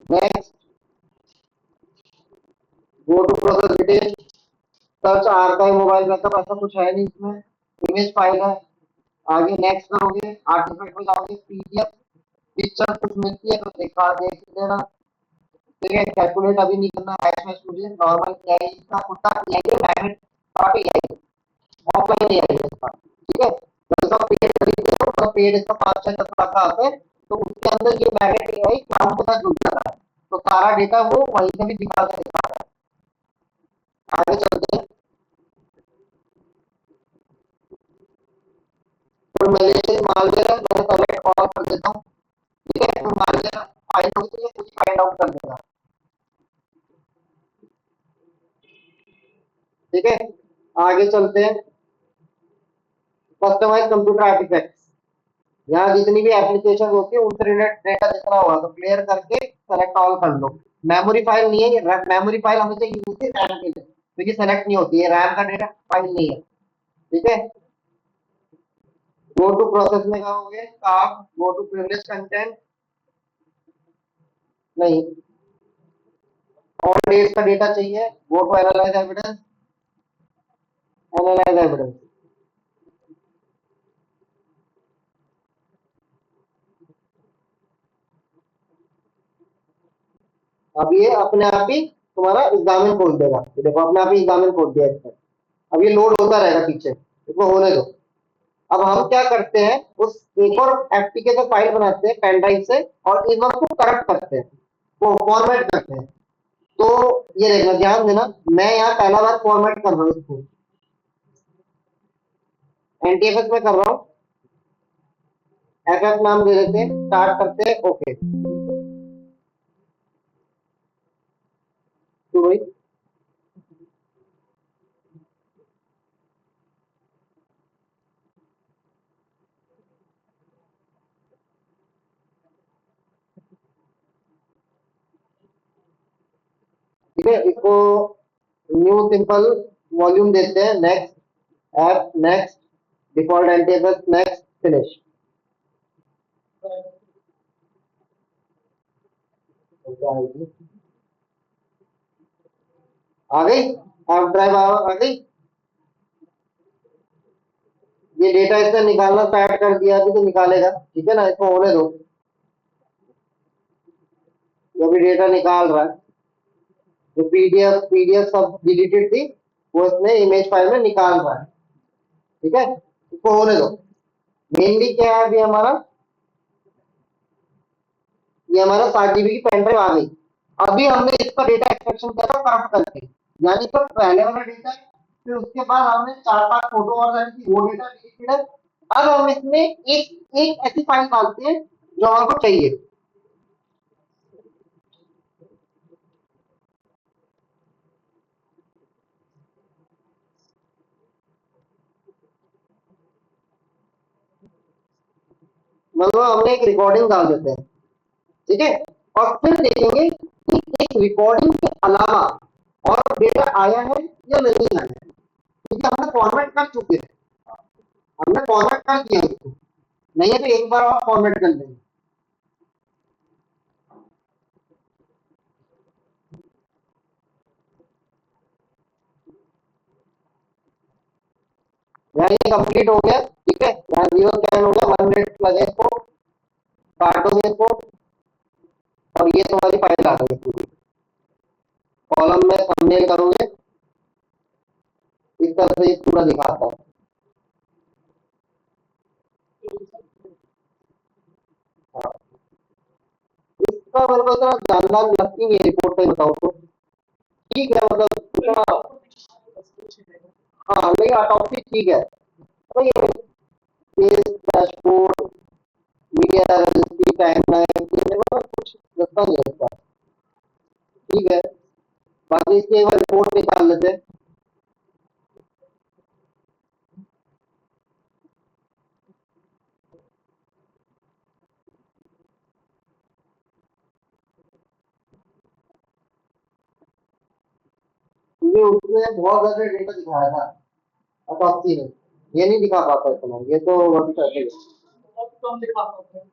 next, go to process detail, search archive mobile backup, ऐसा कुछ है नहीं इसमें, इमेज फाइल है। आगे नेक्स्ट करोगे, आर्टिफैक्ट में जाओगे, पीडीएफ पिक्चर कुछ मिलती है तो दिखा देख लेना, ठीक है। कैलकुलेट अभी नहीं करना, हैश मैश मुझे नॉर्मल एआई का खुद का एआई है, magnet dot AI, offline AI है इसका, ठीक है। जब इसका पेड खरीदते हो तो पेड इसका 5-6 लाख का आता है, तो उसके अंदर ये मैग्नेट एआई क्लाउड के साथ जुड़ जाता है, तो सारा डेटा वो वहीं से भी दिखा रहा है। आगे चलते हैं। तो मलेशियन मालवेयर है, मैं सेलेक्ट ऑल कर देता हूँ, ठीक है। तो मालवेयर फाइंड आउट के लिए कुछ फाइंड आउट कर देगा, ठीक है। आगे चलते हैं। कस्टमाइज कंप्यूटर आर्टिफैक्ट्स, यहाँ जितनी भी एप्लीकेशन होती है उनसे रिलेटेड डेटा जितना होगा तो क्लियर करके सेलेक्ट ऑल कर लो। मेमोरी फाइल नहीं है ये, मेमोरी फाइल हमेशा यूज होती है रैम के लिए, तो ये सेलेक्ट नहीं होती है, रैम का डेटा फाइल नहीं है, ठीक है। गो टू प्रोसेस में जाओगे, card, go to privilege content, नहीं, ऑल डेट्स का डेटा चाहिए, go to analyse evidence, analyse evidence, अब ये अपने आप ही तुम्हारा एग्जामिन खोल देगा। देखो अपने आप ही एग्जामिन खोल दिया इसने। अब ये लोड होता रहेगा पीछे, इसको होने दो। अब हम क्या करते हैं, उस एक और एफटीके का फाइल बनाते हैं पेन ड्राइव से, और इस वक्त को करप्ट करते हैं, वो फॉर्मेट करते हैं। तो ये देखना, ध्यान देना, मैं यहाँ पहला बार फॉर्मेट कर रहा हूँ इसको, एनटीएफएस में कर रहा हूँ, एफएफ नाम दे देते हैं, स्टार्ट करते हैं, ओके। तो भाई ठीक है, इसको न्यू सिंपल वॉल्यूम देते हैं, next, app next, default NTFS next, finish. आ गई, आप ड्राइव आ गई। ये डेटा इससे निकालना स्टार्ट कर दिया अभी तो निकालेगा, ठीक है ना, इसको होने दो, ये भी डेटा निकाल रहा है। जो पीडीएफ पीडीएफ सब डिलीटेड थी वो इसमें इमेज फाइल में निकाल रहा है। ठीक है, इसको होने दो। मेनली क्या है अभी हमारा, ये हमारा 7 GB की पेन ड्राइव आ गई। अभी हमने इसका डेटा एक्सट्रैक्शन किया था करप्ट करके, यानी तो पहले वाला डेटा, फिर उसके बाद हमने 4-5 फोटो और डाली थी, वो डेटा डिलीटेड है। अब हम इसमें एक एक ऐसी फाइल डालते हैं जो हमको चाहिए। मतलब हमने एक रिकॉर्डिंग डाल देते हैं, ठीक है, और फिर देखेंगे कि इस रिकॉर्डिंग के अलावा और डेटा आया है या नहीं आया है, क्योंकि हमने फॉर्मेट कर चुके हैं, हमने फॉर्मेट कर दिया उसको, नहीं है तो एक बार और फॉर्मेट कर लेंगे। यहाँ ये कंप्लीट हो गया, ठीक है, यहाँ 0 स्कैन हो गया, 1 मिनट लगे इसको, काटोगे इसको, और ये तुम्हारी फाइल आ गई पूरी। कॉलम में थंबनेल करोगे, इस तरह से ये पूरा दिखाता है। हाँ। इसका मेरे को इतना जानना लगती नहीं है, रिपोर्ट पे बताओ तो ठीक है, मतलब इतना, हाँ लेकिन ऑटोप्सी ठीक है। तो ये case dashboard, media registry, timeline, ये मेरे को कुछ लगता नहीं है इसका। ठीक है, बाकी इसकी एक बार रिपोर्ट निकाल लेते हैं। क्योंकि उसमें बहुत ज्यादा डेटा दिखाया था ऑटोप्सी में, ये नहीं दिखा पाता इतना, ये तो वही करते हैं। बहुत कम दिखा सकते हैं।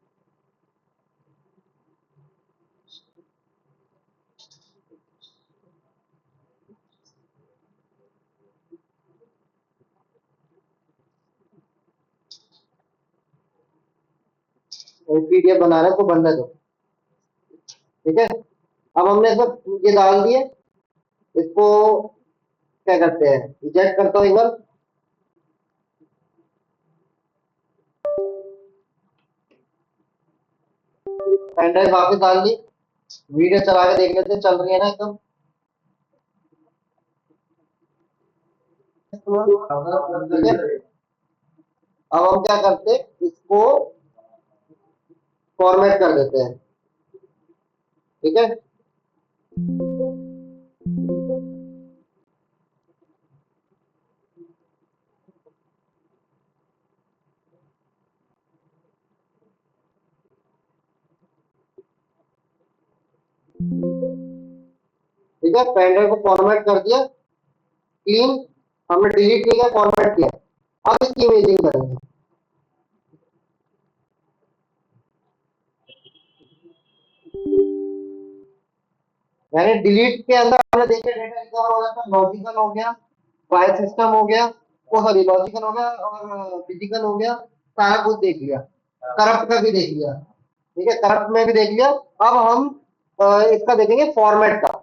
पीडीएफ बना रहे हैं तो बनने दो, ठीक है। अब हमने सब ये डाल दिए, इसको क्या करते हैं, रिजेक्ट करता हूँ एक बार। पेन ड्राइव वापस डाल दी, वीडियो चला के देख लेते हैं चल रही है ना एकदम। ठीक है, अब हम क्या करते हैं, इसको फॉर्मेट कर देते हैं, ठीक है। ठीक है, पेन ड्राइव को फॉर्मेट कर दिया, क्लीन, हमने डिलीट किया, फॉर्मेट किया। अब इसकी इमेजिंग करेंगे, यानी डिलीट के अंदर हमने देखा डेटा रिकवर हो जाता है, लॉजिकल हो गया, फाइल सिस्टम हो गया, वो सॉरी लॉजिकल हो गया और फिजिकल हो गया, सारा कुछ देख लिया, करप्ट का भी देख लिया, ठीक है, करप्ट में भी देख लिया। अब हम इसका देखेंगे फॉर्मेट का।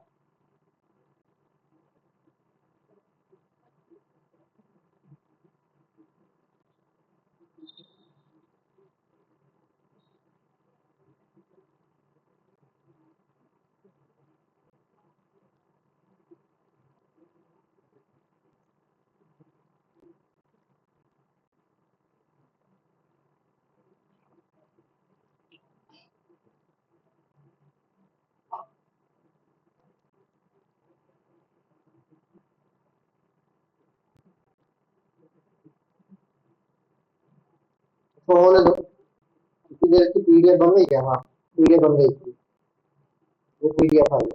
तो होने दो, इतनी देर की पीडीएफ बन गई क्या, हाँ पीडीएफ बन गई थी, ये पीडीएफ फाइल,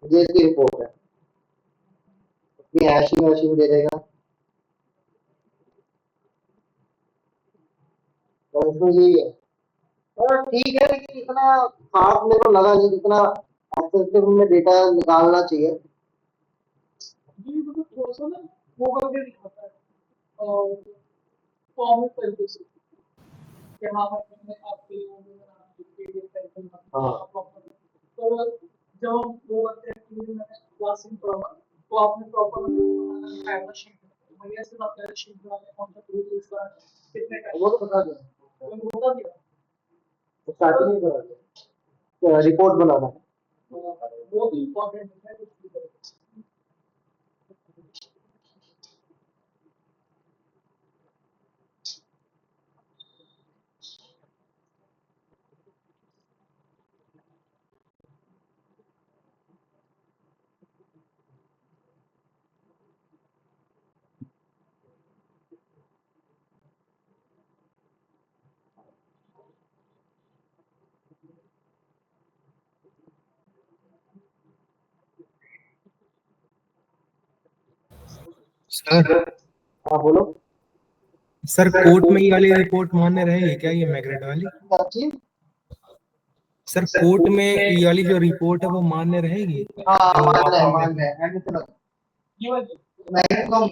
ये इसकी रिपोर्ट है, इसकी हैशिंग वैशिंग दे देगा, तो इसमें यही है। और ठीक है, लेकिन इतना खास मेरे को लगा नहीं जितना एक्सेसिव में डेटा निकालना चाहिए। ये मतलब थोड़ा सा ना वो करके दिखाता है और फॉर्म में तरीके से कि हाँ भाई मैंने आपके लिए वो बना PDF टाइप में हाँ प्रॉपर और जब वो करते हैं कि मैंने क्लास में पढ़ा तो आपने प्रॉपर बनाना शीट बढ़िया से आपने शीट बनाने कौन सा टूल यूज करना कितने टाइम वो तो बता दें, वो बता दिया तो स्टार्टिंग में करा दें, रिपोर्ट बनाना है। वो भी इम्पोर्टेंट है कुछ भी करो। सर हाँ बोलो। सर कोर्ट में ये वाली रिपोर्ट मान्य रहेगी क्या, ये मैग्रेट वाली? क्या चीज? सर कोर्ट में ये वाली जो रिपोर्ट है वो मान्य रहेगी? हाँ जो मान रहे हैं, आपने मान रहे हैं, एडमिशन ये वाली नहीं तो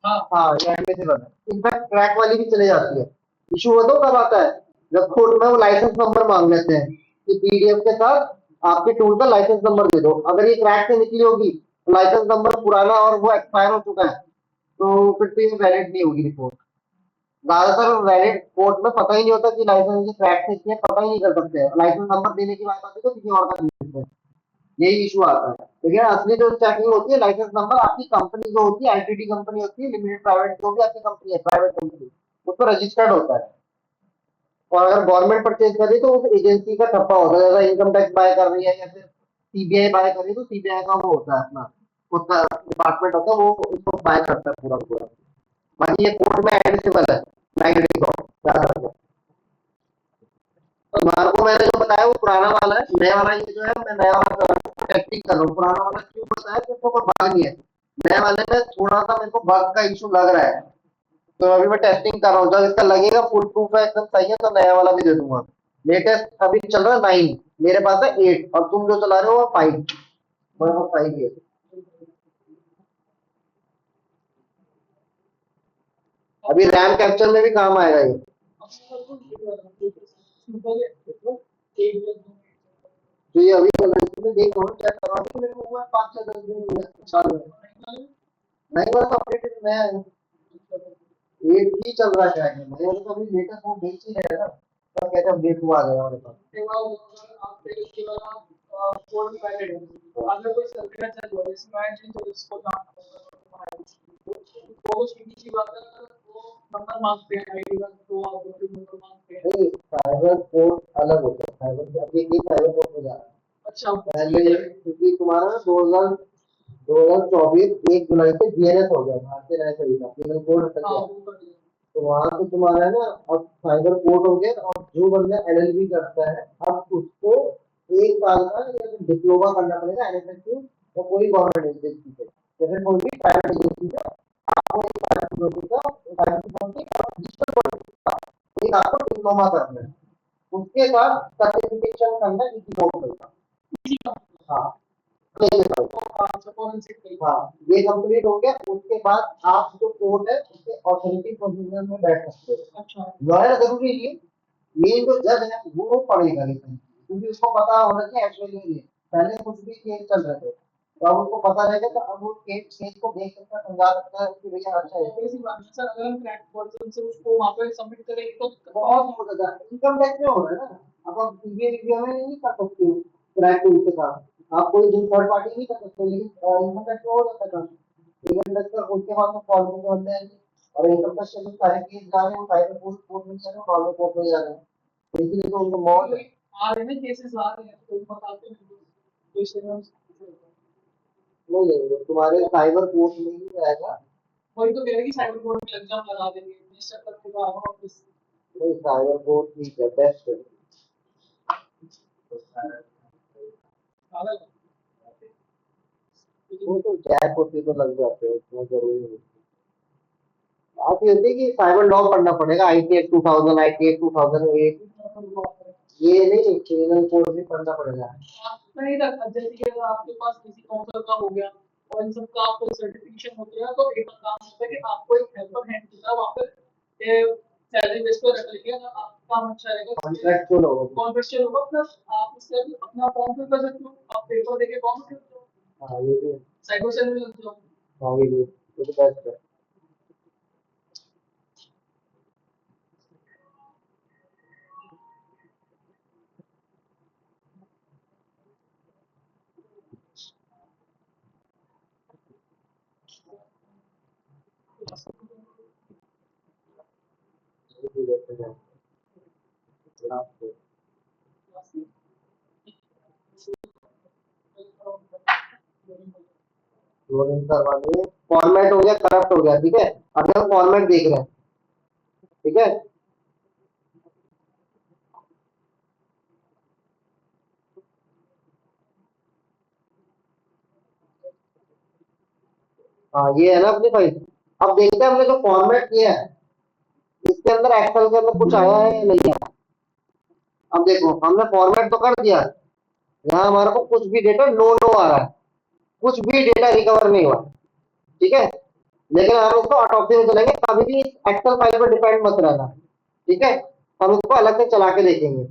हाँ हाँ ये एडमिशन वाला इनफैक्ट ट्रैक वाली भी चले जाती है। इशू होता है कब आता है, जब कोर्ट में वो लाइसेंस नंबर मांग लेते हैं कि पीडीएफ के साथ आपके टूल का लाइसेंस नंबर दे दो। अगर ये क्रैक से निकली होगी तो लाइसेंस नंबर पुराना और वो एक्सपायर हो चुका है, तो फिर तो ये वैलिड नहीं होगी रिपोर्ट। ज्यादातर वैलिड कोर्ट में पता ही नहीं होता कि लाइसेंस क्रैक से किया, पता ही नहीं कर सकते हैं। लाइसेंस नंबर देने की बात आती है तो किसी और का दे देते हैं, यही इशू आता है। लेकिन असली जो चेकिंग होती है लाइसेंस नंबर आपकी कंपनी जो होती है, आईटीडी कंपनी होती है, लिमिटेड प्राइवेट जो भी आपकी कंपनी है, प्राइवेट कंपनी, उस पर रजिस्टर्ड होता है। और अगर गवर्नमेंट परचेज कर रही है तो उस एजेंसी का ठप्पा होता है, जैसा इनकम टैक्स बाय कर रही है या फिर सीबीआई बाय कर रही है तो सीबीआई का वो होता है अपना, उसका डिपार्टमेंट होता है, वो उसको बाय करता है पूरा पूरा। बाकी ये कोर्ट में एडमिसिबल है, मैग्नेटिक। तुम्हारे को मैंने जो बताया वो पुराना वाला है, नया वाला ये जो है मैं नया वाला टेस्टिंग कर रहा हूँ। पुराना वाला क्यों बताया, तो कोई बग नहीं है। नए वाले में थोड़ा सा मेरे को बग का इशू लग रहा है, तो अभी मैं टेस्टिंग कर रहा हूँ। जब इसका लगेगा फुल प्रूफ है एकदम सही है तो नया वाला भी दे दूंगा। लेटेस्ट अभी चल रहा है 9, मेरे पास है 8 और तुम जो चला रहे हो वो 5, मेरे पास 5 है। अभी रैम कैप्चर में भी काम आएगा ये। तो ये अभी मैं देख रहा हूँ क्या कर रहा हूँ, मेरे को हुआ 5 से 10 दिन हुए साल में। नहीं बस अपडेटेड नया है, 8 ही चल रहा है शायद। मैं तो अभी लेटेस्ट वो बेच ही रहा है ना, तो कहते हैं अपडेट हुआ आ गया हमारे पास। अगर कोई सर्किट चल रहा है इसमें तो इसको वो सीधी सी बात है, वो नंबर मांगते हैं आईडी का तो आप नंबर मांगते हैं। नहीं साइबर कोड अलग होता है, साइबर अभी ये साइबर कोड हो जा रहा है। अच्छा पहले क्योंकि तुम्हारा 2024 1 जुलाई से जीएनएस हो गया, भारतीय न्याय संहिता पीनल कोड हट गया, तो वहां से तुम्हारा है ना अब साइबर कोड हो गया। और जो बंदा एलएलबी करता है अब उसको 1 साल का या फिर डिप्लोमा करना पड़ेगा एनएफएसयू या कोई गवर्नमेंट एजेंसी से या फिर कोई भी प्राइवेट एजेंसी से। आपको एक साइबर सिक्योरिटी का साइबर सिक्योरिटी और डिजिटल पॉलिटिक्स का एक आपको डिप्लोमा करना है, उसके बाद सर्टिफिकेशन करना है किसी कंपनी का। हाँ हाँ ये कंप्लीट हो गया, उसके बाद आप जो कोर्ट है उसके ऑथोरिटी पोजीशन में बैठ सकते हो। अच्छा लॉयर जरूरी नहीं, मेन जो जज है वो पढ़ेगा लेकिन, क्योंकि उसको पता होना चाहिए एक्चुअली ये पहले कुछ भी केस चल रहे थे तो अब उसको पता रहेगा, तो अब वो केस को देख सकता है, समझा सकता है कि भैया अच्छा है। सर अगर हम क्रैक वर्जन से उसको वहां पे सबमिट करेंगे तो बहुत हो जाता है, इनकम टैक्स में हो रहा है ना। अब आप सीबीआई रिव्यू में नहीं कर सकते हो क्रैक टूल के साथ, आप कोई थर्ड पार्टी नहीं कर सकते, लेकिन इनकम टैक्स में हो जाता है काम। इनकम टैक्स का उसके बाद में फॉर्म के बंदे आएंगे और इनकम टैक्स के जो सारे केस जा रहे हैं वो साइबर कोर्ट में जा रहे हैं, नॉर्मल कोर्ट में जा रहे हैं, तो इसलिए तो उनको मौत है। आ रहे हैं केसेस आ रहे हैं तो बताते हैं तो इसलिए नहीं तुम्हारे साइबर कोर्ट में ही जाएगा। वही तो कह रहे हैं कि साइबर कोर्ट में एग्जाम लगा देंगे इस चक्कर के बाद ऑफिस नहीं साइबर कोर्ट ठीक है, बेस्ट है। वो तो गैप होती तो लग जाते हैं, उसमें जरूरी नहीं। बात ये होती है कि साइबर लॉ पढ़ना पड़ेगा, आईटी एक्ट 2000, आईटी एक्ट 2008, ये नहीं क्रिमिनल कोड भी पढ़ना पड़ेगा। नहीं रखा जैसे कि अगर आपके पास किसी काउंटर का हो गया और इन सब का आपको सर्टिफिकेशन हो गया तो एक काम होता है कि आपको एक हेल्पर हैंड की तरह वहाँ पे सैलरी बेस पे रख लेंगे, अगर आपका काम अच्छा रहेगा कॉन्ट्रैक्चुअल होगा। कॉन्ट्रैक्चुअल होगा, प्लस आप इसके अपना फॉर्म फिल कर सकते हो, आप पेपर देके फॉर्म फिल कर दो, हाँ ये भी है। साइड बाय साइड में लग जाओ। हाँ ये भी है, ये तो बेस्ट है। ये भी देखते हैं। लोडिंग करवानी है, फॉर्मेट हो गया, करप्ट हो गया, ठीक है। अभी हम फॉर्मेट देख रहे हैं, ठीक है। हाँ ये है ना अपनी फाइल। अब देखते हैं हमने जो फॉर्मेट किया है इसके अंदर एक्सेल के अंदर कुछ आया है या नहीं आया। अब देखो हमने फॉर्मेट तो कर दिया, यहाँ हमारे को कुछ भी डेटा नो नो आ रहा है, कुछ भी डेटा रिकवर नहीं हुआ, ठीक है। लेकिन हम इसको ऑटोप्सी में चलेंगे, कभी भी एक्सेल फाइल पर डिपेंड मत रहना, ठीक है। हम इसको अलग से चला के देखेंगे।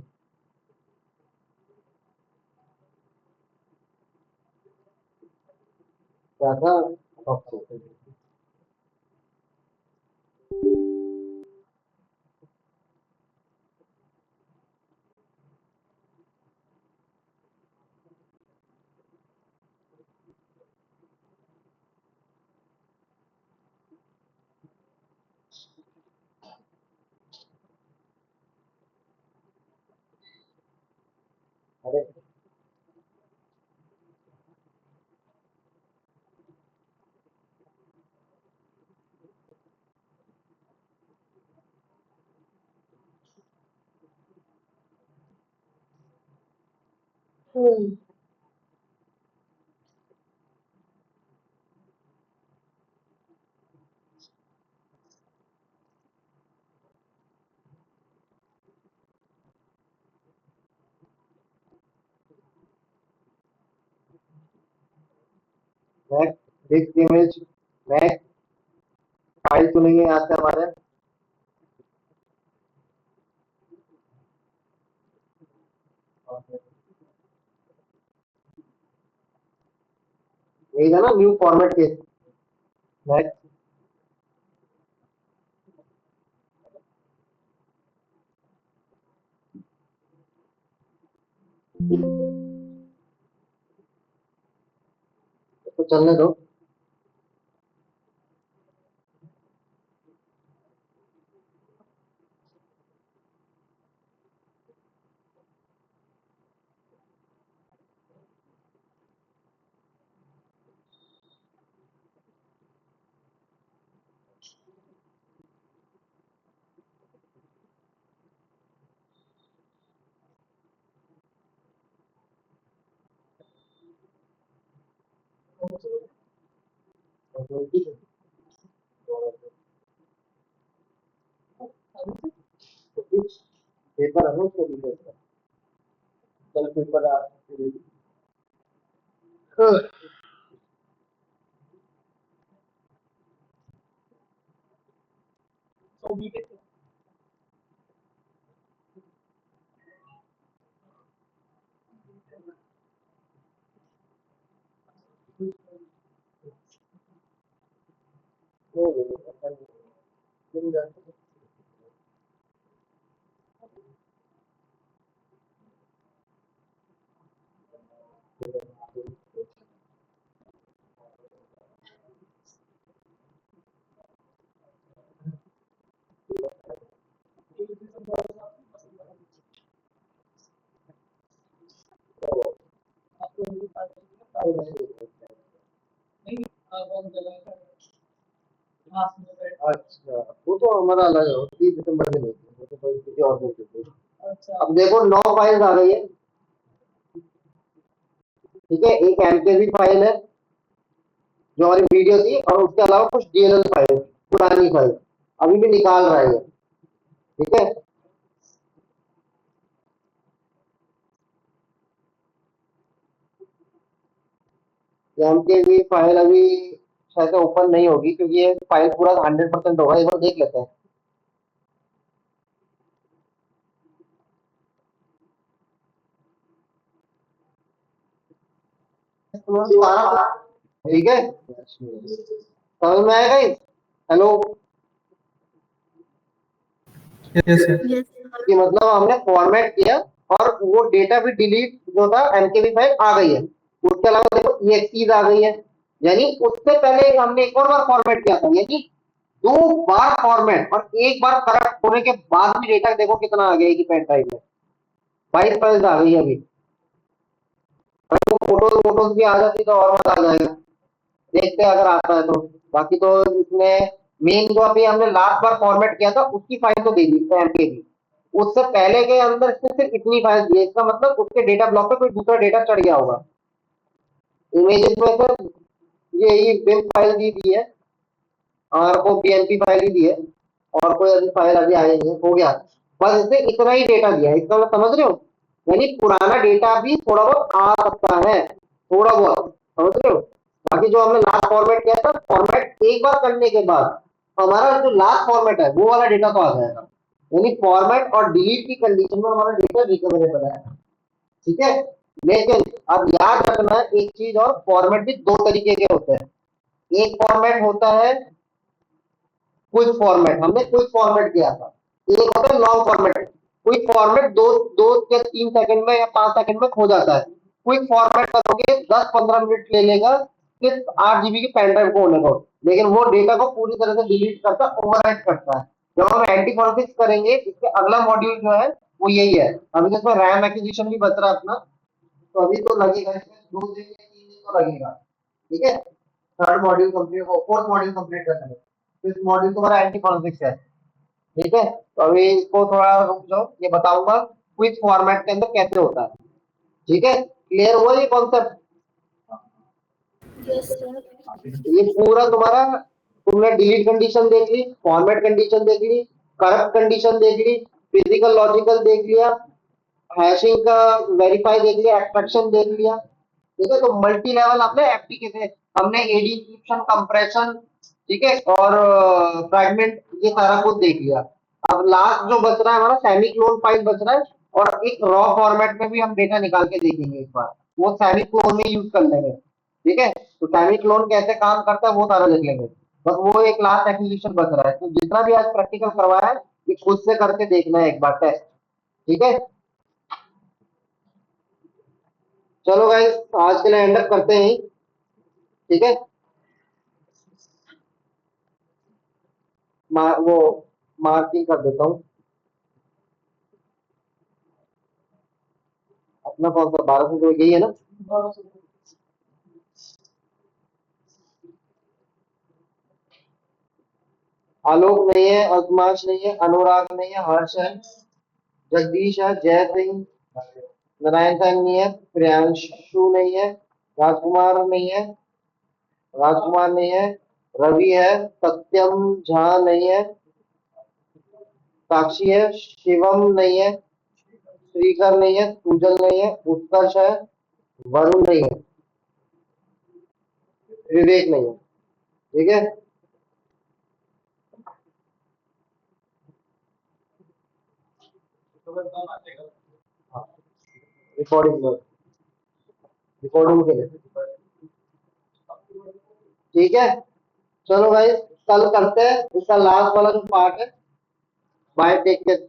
क्या था autopsy? अरे next disc image, next file चुनेंगे यहाँ से हमारे। यही था ना न्यू फॉर्मेट केस। नेक्स्ट तो चलने दो। पेपर है ना उसको भी देखना। चल पेपर आ तो बीटेक आपको नहीं बहुत जगह हाँ अच्छा वो तो हमारा अलग है, 30 दिसंबर के होती है, वो तो कोई किसी और को होती है। अच्छा अब देखो 9 फाइल्स आ गई है, ठीक है। एक एमकेवी फाइल है जो हमारी वीडियो थी, और उसके अलावा कुछ डीएलएल फाइल, पुरानी फाइल अभी भी निकाल रहा है, ठीक है। एमकेवी फाइल अभी शायद ओपन नहीं होगी, क्योंकि ये फाइल पूरा 100% होगा। एक बार देख लेते हैं। सारा, ठीक है, समझ में आएगा? Hello, yes sir. कि मतलब हमने फॉर्मेट किया और वो डेटा भी डिलीट जो था एमकेबी फाइल आ गई है। उसके अलावा देखो EXEs आ गई है, यानी उससे पहले हमने एक और बार फॉर्मेट किया था, यानी 2 बार फॉर्मेट और एक बार करेक्ट होने के बाद भी डेटा देखो कितना आ गया है कि पेन ड्राइव में 22 फाइल्स आ गई है अभी। अगर वो फोटोज भी आ जाती तो और मजा आ जाएगा, देखते हैं अगर आता है तो। बाकी तो इसमें मेन जो अभी हमने लास्ट बार फॉर्मेट किया था उसकी फाइल तो दे दी एमकेबी, उससे पहले के अंदर सिर्फ इतनी फाइल दी है, इसका मतलब उसके डेटा ब्लॉक पे कोई दूसरा डेटा चढ़ गया होगा। इमेजेस में सर ये बिम फाइल दी है और वो बीएमपी फाइल ही दी है, और कोई अभी फाइल अभी आई नहीं है, हो गया। बस इससे इतना ही डेटा दिया है, इसका मतलब समझ रहे हो, यानी पुराना डेटा भी थोड़ा बहुत आ सकता है, थोड़ा बहुत, समझ रहे हो। बाकी जो हमने लास्ट फॉर्मेट किया था, फॉर्मेट एक बार करने के बाद हमारा जो लास्ट फॉर्मेट है वो वाला डेटा तो आ जाएगा, यानी फॉर्मेट और डिलीट की कंडीशन में हमारा डेटा रिकवरेबल है, ठीक है। लेकिन अब याद रखना एक चीज और, फॉर्मेट भी 2 तरीके के होते हैं। एक फॉर्मेट होता है क्विक फॉर्मेट, हमने क्विक फॉर्मेट किया था। एक होता है लॉन्ग फॉर्मेट। क्विक फॉर्मेट दो दो या 3 सेकंड में या 5 सेकंड में खो जाता है। क्विक फॉर्मेट करोगे 10-15 मिनट ले लेगा सिर्फ 8 GB की पेन ड्राइव को होने को, लेकिन वो डेटा को पूरी तरह से डिलीट करता, ओवरराइट करता है। जब हम एंटी कॉन्फ्लिक्ट करेंगे, इसके अगला मॉड्यूल जो है वो यही है। अभी जिसमें रैम एक्विजिशन भी बच रहा है अपना, तो अभी तो लगेगा इसमें 2 दिन या 3 दिन तो लगेगा, ठीक है, third module complete, fourth module complete करने में। तो इस मॉड्यूल तुम्हारा एंटी कॉन्फ्लिक्ट है, ठीक है। तो अभी इसको थोड़ा रुक जाओ, ये बताऊंगा क्विक फॉर्मेट के अंदर कैसे होता है, ठीक है। क्लियर हुआ ये कॉन्सेप्ट? ये पूरा तुम्हारा, तुमने डिलीट कंडीशन देख ली, फॉर्मेट कंडीशन देख ली, करप्ट कंडीशन देख ली, फिजिकल लॉजिकल देख लिया, हैशिंग का वेरीफाई देख लिया, एक्सट्रैक्शन देख लिया, ठीक है। तो मल्टी लेवल आपने एफटी के, हमने एडी इंक्रिप्शन, कंप्रेशन, ठीक है, और फ्रैगमेंट, ये सारा कुछ देख लिया। अब लास्ट जो बच रहा है हमारा सेमी क्लोन फाइल बच रहा है, और एक रॉ फॉर्मेट में भी हम डेटा निकाल के देखेंगे एक बार, वो सेमी क्लोन में यूज कर लेंगे, ठीक है। तो सेमी क्लोन कैसे काम करता है वो सारा देख लेंगे। बस वो एक लास्ट एक्विजिशन बच रहा है, तो जितना भी आज प्रैक्टिकल करवाया है ये खुद से करके देखना है एक बार टेस्ट, ठीक है। चलो गाइस, आज के लिए एंड अप करते हैं, ठीक है। वो मार्किंग कर देता हूँ अपना, कौन सा 1200 तो यही है ना। आलोक नहीं है, अजमाश नहीं है, अनुराग नहीं है, हर्ष है, जगदीश है, जय सिंह, नारायण सिंह नहीं है, प्रियांशु नहीं है, राजकुमार नहीं है, राजकुमार नहीं है, रवि है, सत्यम झा नहीं है, साक्षी है, शिवम नहीं है, श्रीकर नहीं है, सुजल नहीं है, उत्कर्ष है, वरुण नहीं है, विवेक नहीं है, ठीक है। रिकॉर्डिंग रिकॉर्डिंग के लिए, ठीक है। चलो भाई, कल करते हैं इसका लास्ट वाला जो पार्ट है। Bye, take care.